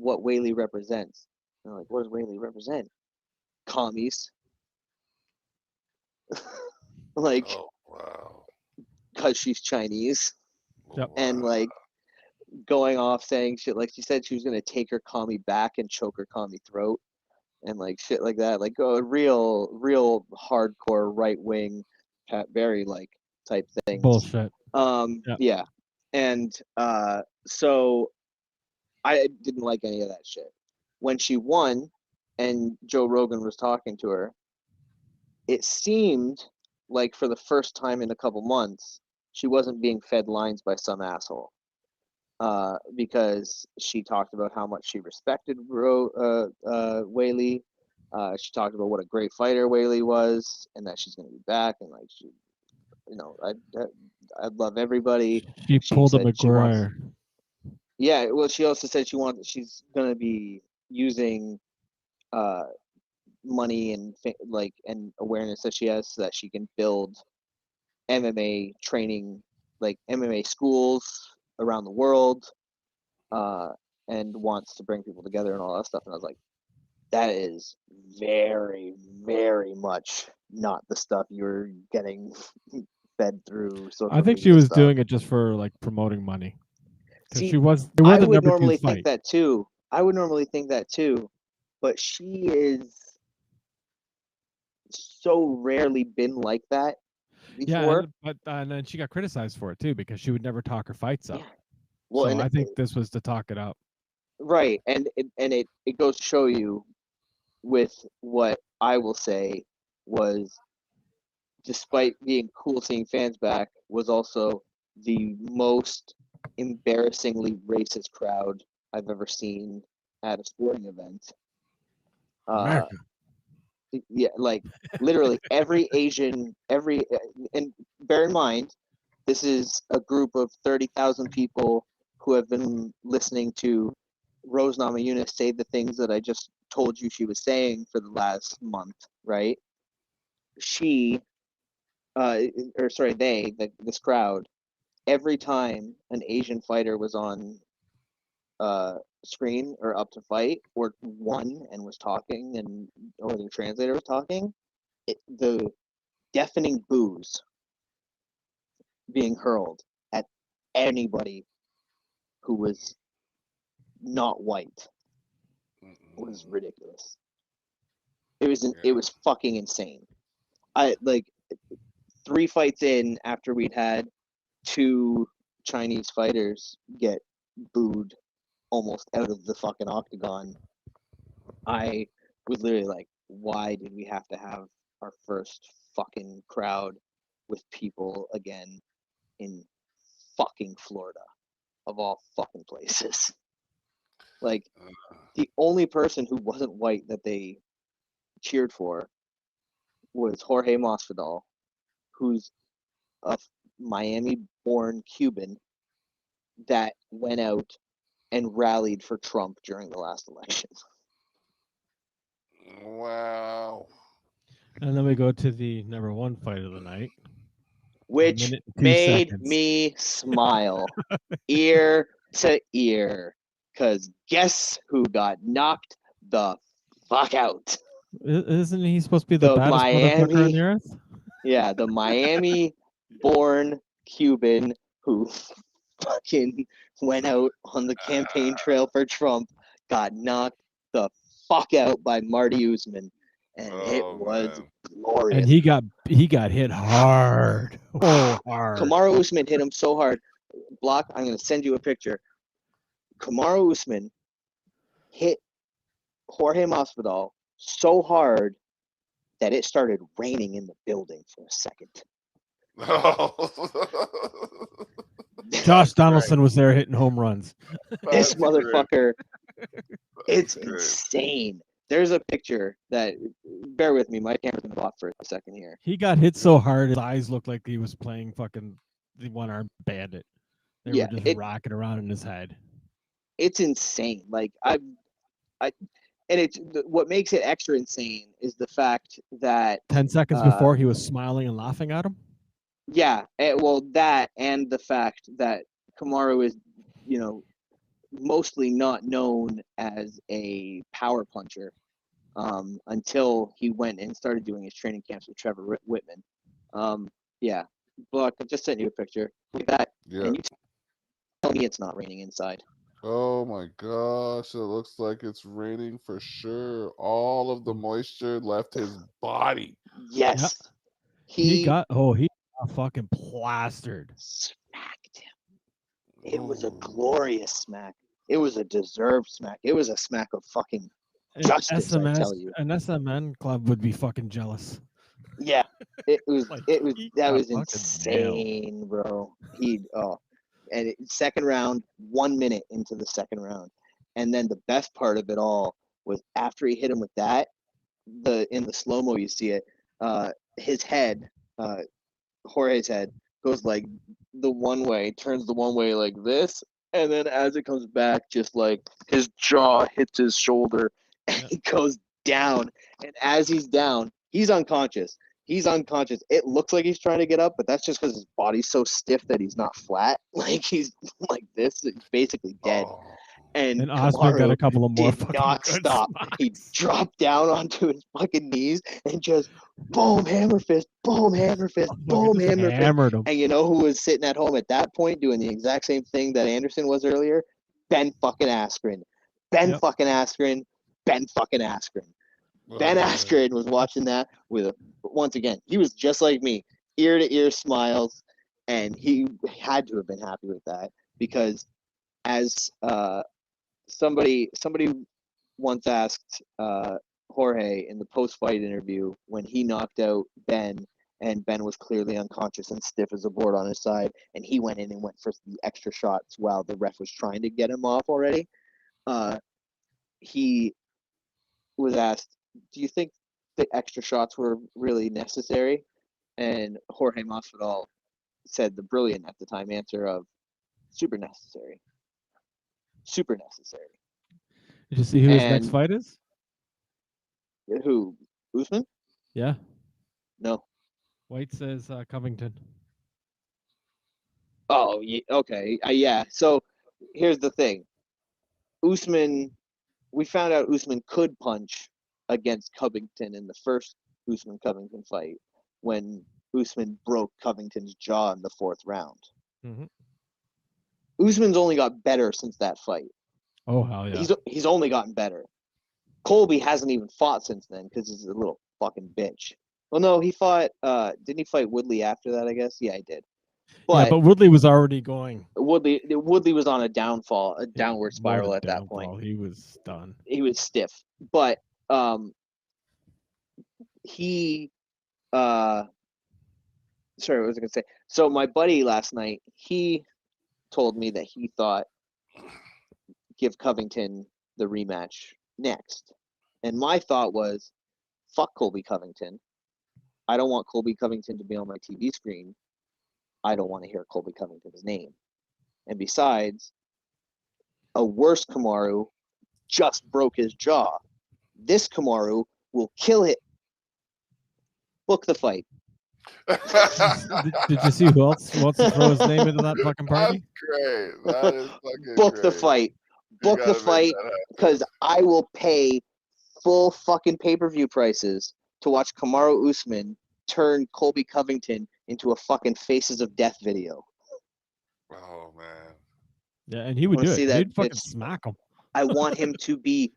what Whaley represents. And I'm like, what does Whaley represent? Commies. Like, Oh wow. because she's Chinese. Yep. And like going off saying shit like she said she was gonna take her commie back and choke her commie throat and like shit like that, like real hardcore right wing Pat Berry like type things. Bullshit. Yeah. And so I didn't like any of that shit. When she won and Joe Rogan was talking to her, it seemed like for the first time in a couple months she wasn't being fed lines by some asshole. Because she talked about how much she respected Whaley. She talked about what a great fighter Whaley was, and that she's going to be back, and like she, I'd love everybody. She pulled a said she wants- McGuire. Yeah, well, she also said she's going to be using money and and awareness that she has so that she can build MMA training, like MMA schools around the world, and wants to bring people together and all that stuff. And I was like, that is very, very much not the stuff you're getting fed through social I think she media was stuff. doing it just for like promoting money. See, They were I the would number normally 2 fight. think that too. But she is so rarely been like that before. Yeah, and then she got criticized for it too because she would never talk her fights up. Yeah. Well, so and I think this was to talk it up. right, and it goes to show you with what I will say was, despite being cool seeing fans back, was also the most embarrassingly racist crowd I've ever seen at a sporting event. America. Yeah, like literally every Asian, and bear in mind, this is a group of 30,000 people who have been listening to Rose Namajunas say the things that I just told you she was saying for the last month, right? She, this crowd, every time an Asian fighter was on screen or up to fight or won and was talking or the translator was talking, the deafening boos being hurled at anybody who was not white was ridiculous. It was fucking insane. I like 3 fights in after we'd had 2 Chinese fighters get booed almost out of the fucking octagon. I was literally like, why did we have to have our first fucking crowd with people again in fucking Florida, of all fucking places? Like, the only person who wasn't white that they cheered for was Jorge Masvidal, who's a Miami-born Cuban that went out and rallied for Trump during the last election. Wow. And then we go to the number one fight of the night. Which minute and 2 made seconds. me smile ear to ear. Because guess who got knocked the fuck out? Isn't he supposed to be the The baddest motherfucker on Miami- the earth? Yeah, the Miami-born Cuban who fucking went out on the campaign trail for Trump got knocked the fuck out by Marty Usman. And it Oh, was man. glorious. And he got hit hard. Oh, hard. Kamaru Usman hit him so hard. Block, I'm going to send you a picture. Kamaru Usman hit Jorge Masvidal so hard that it started raining in the building for a second. Josh Donaldson was there hitting home runs. This That's motherfucker, it's great. insane. There's a picture that, bear with me, my camera's going to block for a second here. He got hit so hard, his eyes looked like he was playing fucking the one-armed bandit. They Yeah, were just rocking around in his head. It's insane. Like and it's what makes it extra insane is the fact that 10 seconds before, he was smiling and laughing at him. yeah, well, that and the fact that Kamaru is, mostly not known as a power puncher until he went and started doing his training camps with Trevor Whitman. Yeah, Buck, I just sent you a picture. Look at that. Yeah. And you tell me it's not raining inside. Oh my gosh, it looks like it's raining for sure. All of the moisture left his body. Yes. Yep. He got fucking plastered. Smacked him. It was a glorious smack. It was a deserved smack. It was a smack of fucking justice, I tell you. An SMN club would be fucking jealous. Yeah. It was Like, that was insane, bro. And second round, 1 minute into the second round. And then the best part of it all was after he hit him with that, in the slow-mo you see it, his head, Jorge's head, goes like the one way, turns the one way like this, and then as it comes back, just like his jaw hits his shoulder and he goes down. And as he's down, he's unconscious. It looks like he's trying to get up, but that's just because his body's so stiff that he's not flat. Like he's like this, he's basically dead. Oh. And Osman got a couple of more did fucking not good stop. spots. He dropped down onto his fucking knees and just boom, hammer fist, boom, hammer fist, boom, hammer fist. Hammered him. And you know who was sitting at home at that point doing the exact same thing that Anderson was earlier? Ben fucking Askren. Ben fucking Askren. Ben Askren was watching that once again, he was just like me, ear to ear smiles, and he had to have been happy with that because as somebody once asked Jorge in the post-fight interview when he knocked out Ben, and Ben was clearly unconscious and stiff as a board on his side, and he went in and went for the extra shots while the ref was trying to get him off already. He was asked, do you think the extra shots were really necessary? And Jorge Masvidal said the brilliant at the time answer of super necessary. Super necessary. Did you see who his next fight is? Who? Usman? Yeah. No. White says Covington. Oh, yeah, okay. Yeah. So here's the thing. We found out Usman could punch against Covington in the first Usman-Covington fight when Usman broke Covington's jaw in the fourth round. Mm-hmm. Usman's only got better since that fight. Oh, hell yeah. He's only gotten better. Colby hasn't even fought since then because he's a little fucking bitch. Well, no, he fought. Didn't he fight Woodley after that? I guess. Yeah, he did. But Woodley was already going. Woodley was on a downward spiral at that point. He was done. He was stiff, but he sorry, what was I gonna say? So my buddy last night, he told me that he thought give Covington the rematch next, and my thought was, fuck Colby Covington. I don't want Colby Covington to be on my TV screen. I don't want to hear Colby Covington's name. And besides, a worse Kamaru just broke his jaw. This Kamaru will kill it. Book the fight. Did you see who else wants to throw his name into that fucking That's party? great. That is fucking Book great. the fight. You Book the gotta make fight, that happen. because I will pay full fucking pay-per-view prices to watch Kamaru Usman turn Colby Covington into a fucking Faces of Death video. Oh man. Yeah, and he would wanna do see it. that He'd fucking bitch. smack him. I want him to be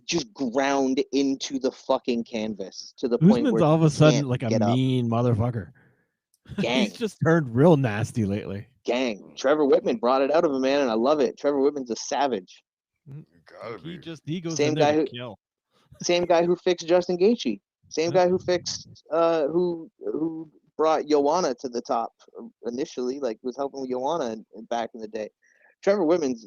just ground into the fucking canvas to the point Usman's where all of he a sudden can't like a get up. mean motherfucker. Gang. He's just turned real nasty lately. Gang. Trevor Whitman brought it out of him, man, and I love it. Trevor Whitman's a savage. You gotta Like, be. he goes Same in there guy to who- kill. Same guy who fixed Justin Gaethje. Same Yeah. guy who fixed who brought Joanna to the top initially, like was helping with Joanna back in the day. Trevor Whitman's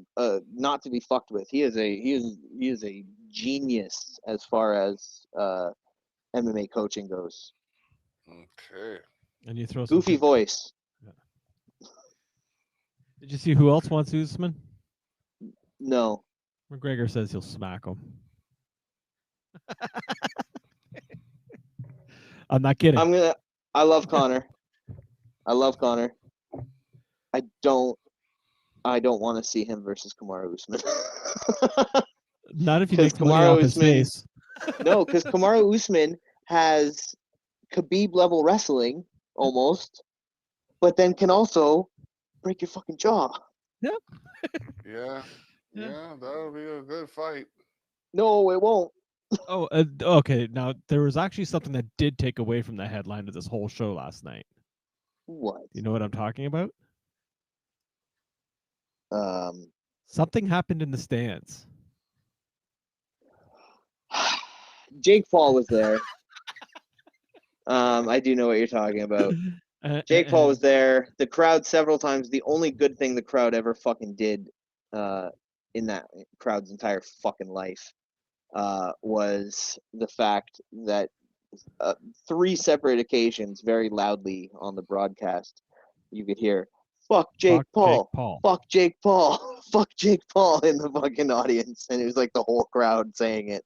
not to be fucked with. He is a genius as far as MMA coaching goes. Okay. And you throw some Goofy good- voice. Did you see who else wants Usman? No. McGregor says he'll smack him. I'm not kidding. I love Connor. I love Connor. I don't want to see him versus Kamaru Usman. Not if he 'Cause makes money Kamaru off his Usman- face. No, because Kamaru Usman has Khabib level wrestling almost, but then can also break your fucking jaw. Yeah. Yeah. Yeah, that'll be a good fight. No, it won't. Oh, okay. Now there was actually something that did take away from the headline of this whole show last night. What? You know what I'm talking about? Um, Something happened in the stands. Jake Paul was there. I do know what you're talking about. Jake Paul was there. The crowd several times. The only good thing the crowd ever fucking did in that crowd's entire fucking life was the fact that 3 separate occasions, very loudly on the broadcast, you could hear, fuck Jake Paul. Fuck Jake Paul. Fuck Jake Paul in the fucking audience. And it was like the whole crowd saying it.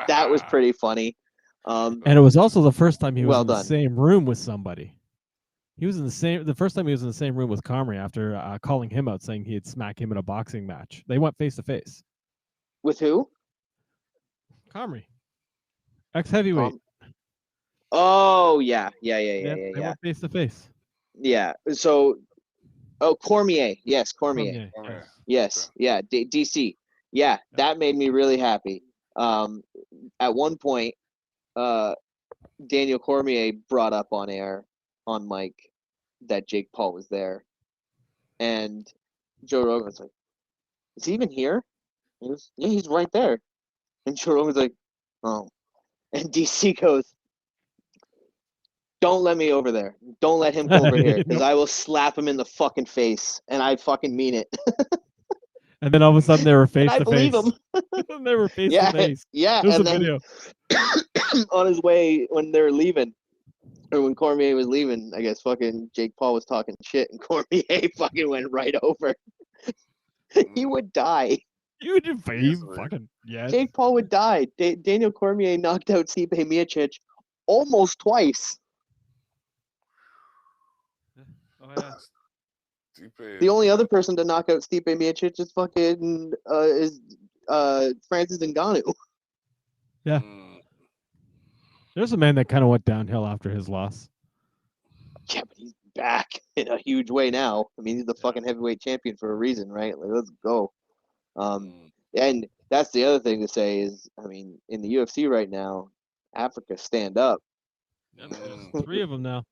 That was pretty funny. And it was also the first time he was Well in the done. same room with somebody. He was in the first time he was in the same room with Comrie after calling him out, saying he'd smack him in a boxing match. They went face to face. With who? Comrie, ex-heavyweight. Oh yeah. They went face to face. Yeah. So, Cormier. Yes, Cormier. Okay. Yes. Yeah. DC. Yeah, that made me really happy. At one point, Daniel Cormier brought up on air, on mic, that Jake Paul was there, and Joe Rogan was like, "Is he even here?" He goes, "Yeah, he's right there." And Joe Rogan's like, "Oh," and DC goes, "Don't let me over there. Don't let him come over here, because Nope. I will slap him in the fucking face, and I fucking mean it." And then all of a sudden they were face And I to believe face. him. They were face Yeah, to face. yeah. There's And a then video. on his way, when they were leaving, or when Cormier was leaving, I guess fucking Jake Paul was talking shit, and Cormier fucking went right over. He would die. You would Easily. fucking yes. Jake Paul would die. Daniel Cormier knocked out Stipe Miocic almost twice. Oh yeah. The only other person to knock out Stipe Miocic is fucking Francis Ngannou. Yeah. There's a man that kind of went downhill after his loss. Yeah, but he's back in a huge way now. I mean, he's the fucking heavyweight champion for a reason, right? Like, let's go. And that's the other thing to say is, I mean, in the UFC right now, Africa stand up. There's 3 of them now.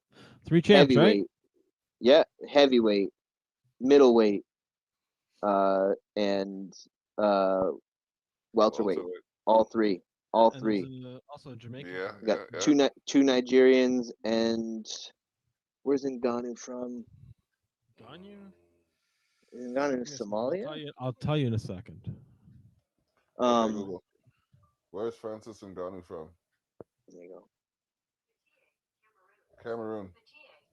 3 champs, right? Heavyweight, yeah, heavyweight, middleweight, and welterweight. All three. And there's, also Jamaica. Yeah. We got two Nigerians, and where's Ngannou from? Ngannou, Somalia. I'll tell you in a second. Okay, Google. Where's Francis Ngannou from? There you go.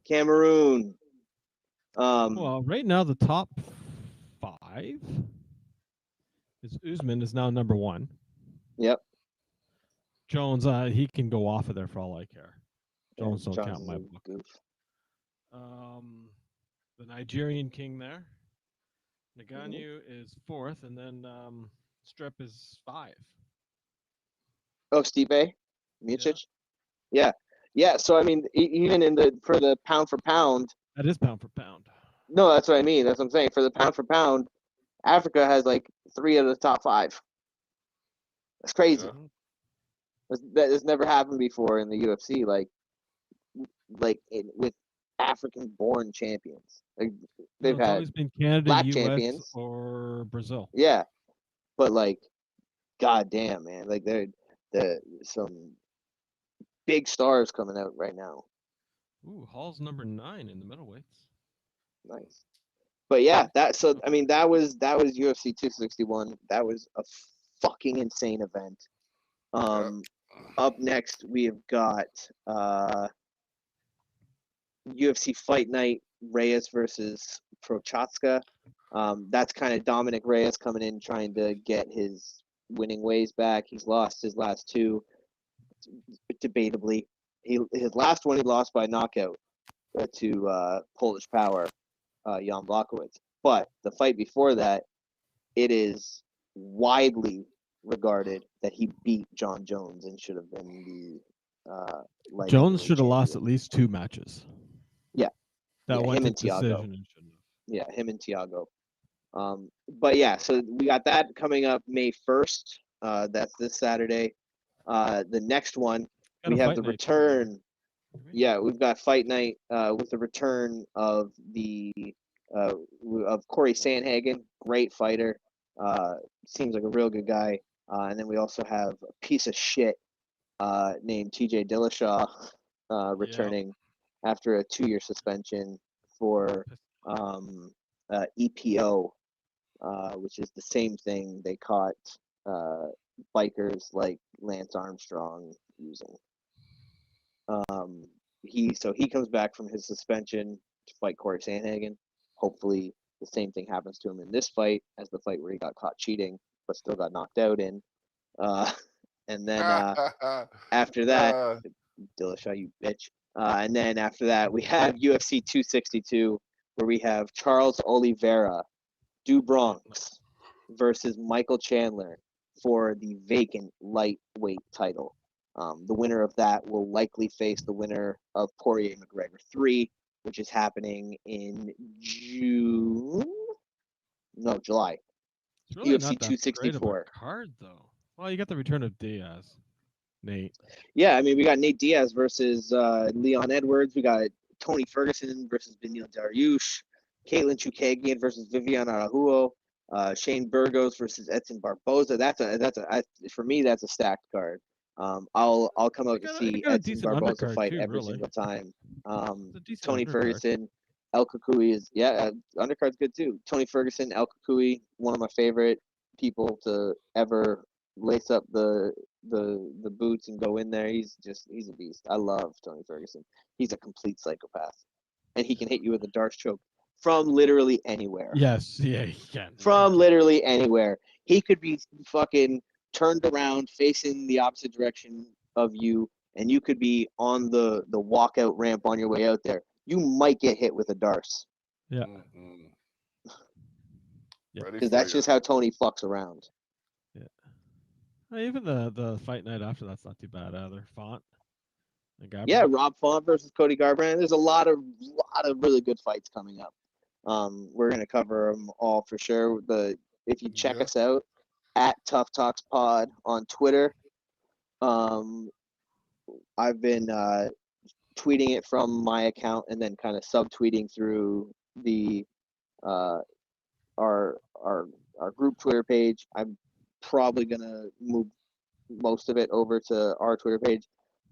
Cameroon. Well, right now the top 5 is Usman is now number 1. Yep. Jones, he can go off of there for all I care. Jones don't count Jones in my is a book. goof. The Nigerian king there. Mm-hmm. Ngannou is 4th, and then Strep is 5. Oh, Stipe Yeah, Miocic. Yeah. So I mean, even for the pound for pound. that is pound for pound. No, that's what I mean. That's what I'm saying. For the pound for pound, Africa has like 3 of the top 5. That's crazy. Yeah. That has never happened before in the UFC. With African-born champions. Like No, they've it's had always been Canada, black U.S., champions. or Brazil. Yeah, but like, goddamn, man, like the some big stars coming out right now. Ooh, Hall's number 9 in the middleweights. Nice. But yeah, that was UFC 261. That was a fucking insane event. Up next we have got UFC Fight Night, Reyes versus Prochazka. That's kind of Dominic Reyes coming in trying to get his winning ways back. He's lost his last 2, debatably. His last one he lost by knockout to Polish Power, Jan Blachowicz. But the fight before that, it is widely regarded that he beat John Jones and should have been the Jones should have lost at champion. least 2 matches. Yeah. That went him to and Thiago. decision and shouldn't have. Yeah, him and Thiago. But yeah, so we got that coming up May 1st. That's this Saturday. The next one, Got we a have fight the night return. Right? Yeah, we've got Fight Night with the return of of Corey Sandhagen, great fighter. Seems like a real good guy. And then we also have a piece of shit named TJ Dillashaw returning after a 2-year suspension for EPO, which is the same thing they caught bikers like Lance Armstrong using. He comes back from his suspension to fight Corey Sandhagen. Hopefully the same thing happens to him in this fight as the fight where he got caught cheating but still got knocked out in. And then after that, Dillashaw, you bitch. And then after that, we have UFC 262, where we have Charles Oliveira, Du Bronx, versus Michael Chandler for the vacant lightweight title. The winner of that will likely face the winner of Poirier McGregor 3, which is happening in July. It's really UFC not that 264. great of a card, though. Well, you got the return of Diaz, Nate. Yeah, I mean, we got Nate Diaz versus Leon Edwards. We got Tony Ferguson versus Beneil Dariush. Caitlin Chukagian versus Viviane Araújo. Shane Burgos versus Edson Barboza. For me, that's a stacked card. I'll come out to see Edson Barboza fight every single time. Tony Ferguson, El Kukui is undercard's good too. Tony Ferguson, El Kukui, one of my favorite people to ever lace up the boots and go in there. He's a beast. I love Tony Ferguson. He's a complete psychopath, and he can hit you with a Darce choke from literally anywhere. Yes, yeah, he can. From literally anywhere. He could be fucking turned around facing the opposite direction of you, and you could be on the walkout ramp on your way out there. You might get hit with a Darce. Yeah. Because that's just how Tony fucks around. Yeah. Even the fight night after that's not too bad either. Font. Yeah, Rob Font versus Cody Garbrandt. There's a lot of really good fights coming up. We're gonna cover them all for sure. If you check us out at Tough Talks Pod on Twitter, I've been tweeting it from my account and then kind of subtweeting through the our group Twitter page. I'm probably gonna move most of it over to our Twitter page.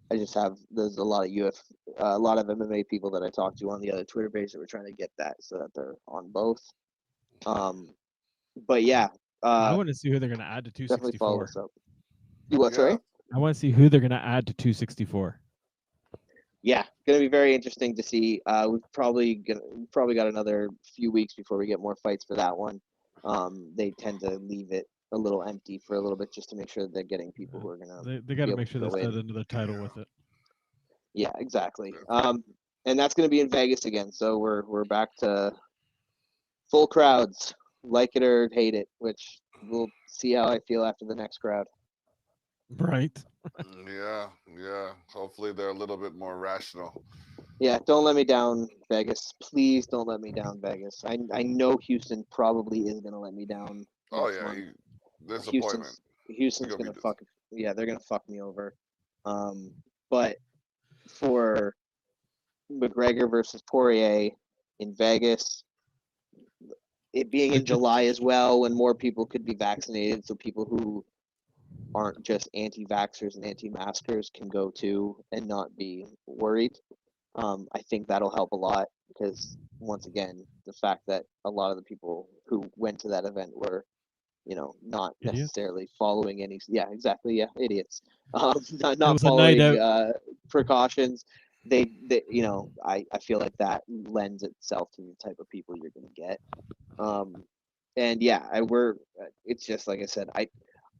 There's a lot of MMA people that I talk to on the other Twitter page that we're trying to get that so that they're on both. But yeah, I want to see who they're gonna add to 264. Definitely follow us up. You what? Sorry. I want to see who they're gonna add to 264. Yeah, gonna be very interesting to see. We've probably got another few weeks before we get more fights for that one. They tend to leave it a little empty for a little bit just to make sure that they're getting people who are gonna. They got to make sure they set another title with it. Yeah, exactly. And that's going to be in Vegas again. So we're back to full crowds, like it or hate it, which we'll see how I feel after the next crowd. Right. Yeah. Hopefully they're a little bit more rational. Yeah, don't let me down, Vegas. Please don't let me down, Vegas. I know Houston probably is going to let me down Oh next yeah, month. disappointment. Houston's Gonna going be to fuck. Yeah, they're going to fuck me over. But for McGregor versus Poirier in Vegas, it being in July as well, when more people could be vaccinated, so people who aren't just anti-vaxxers and anti-maskers can go too and not be worried. I think that'll help a lot because, once again, the fact that a lot of the people who went to that event were, not Idiots. necessarily following any. Yeah, exactly. Yeah, idiots. Not was a night following precautions. They I feel like that lends itself to the type of people you're going to get. And yeah, it's just like I said,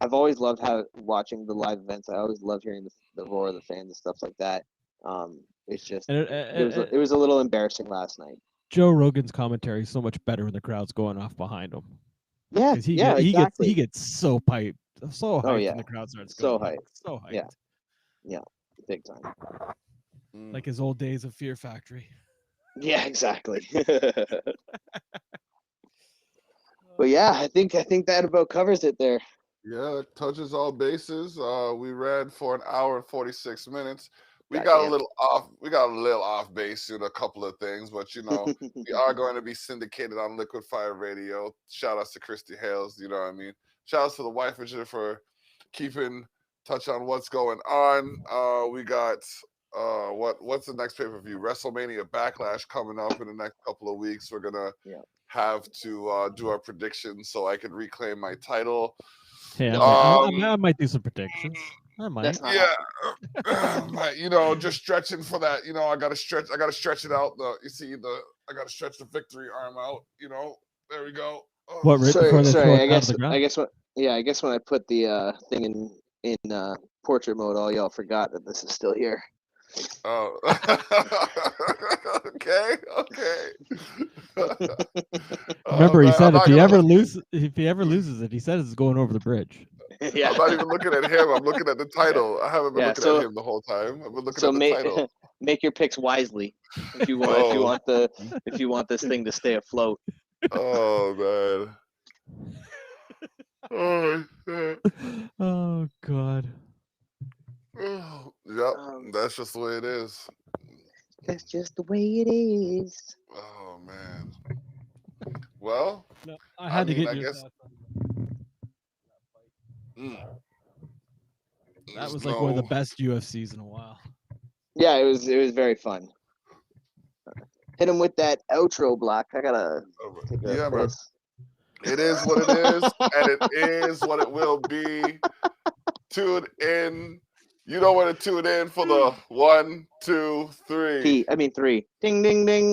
I've always loved watching the live events. I always love hearing the roar of the fans and stuff like that. It's just it was a little embarrassing last night. Joe Rogan's commentary is so much better when the crowd's going off behind him. Yeah, exactly. He gets so hyped, so hyped yeah. when the crowd starts So going. hyped. So hyped. Yeah, big time. Like his old days of Fear Factory. Yeah, exactly. But yeah, I think that about covers it there. Yeah, it touches all bases. We ran for an hour and 46 minutes. We Goddamn. got a little off. We got a little off base in a couple of things, but we are going to be syndicated on Liquid Fire Radio. Shout outs to Christy Hales. You know what I mean. Shout outs to the wife for keeping touch on what's going on. We got what's the next pay-per-view? WrestleMania Backlash coming up in the next couple of weeks. We're gonna have to do our predictions so I can reclaim my title. Hey, I might do some predictions. I might. Yeah, just stretching for that. I gotta stretch it out. I gotta stretch the victory arm out. There we go. What? Right before they throw it out of the ground? I guess when I put the thing in portrait mode, all y'all forgot that this is still here. Oh. Okay. Remember, he said if he ever loses it, he said it's going over the bridge. Yeah. I'm not even looking at him. I'm looking at the title. I haven't been looking at him the whole time. I've been looking at the title. Make your picks wisely if you want if you want this thing to stay afloat. Oh man. Oh God. Yep, that's just the way it is. That's just the way it is. Oh man. Well, no, I had to get your thoughts on that was like one of the best UFCs in a while. Yeah, it was very fun. Hit him with that outro block. I gotta take a piss. It is what it is, and it is what it will be. Tune in. You know where to tune in for the 1, 2, 3. 3. Ding, ding, ding.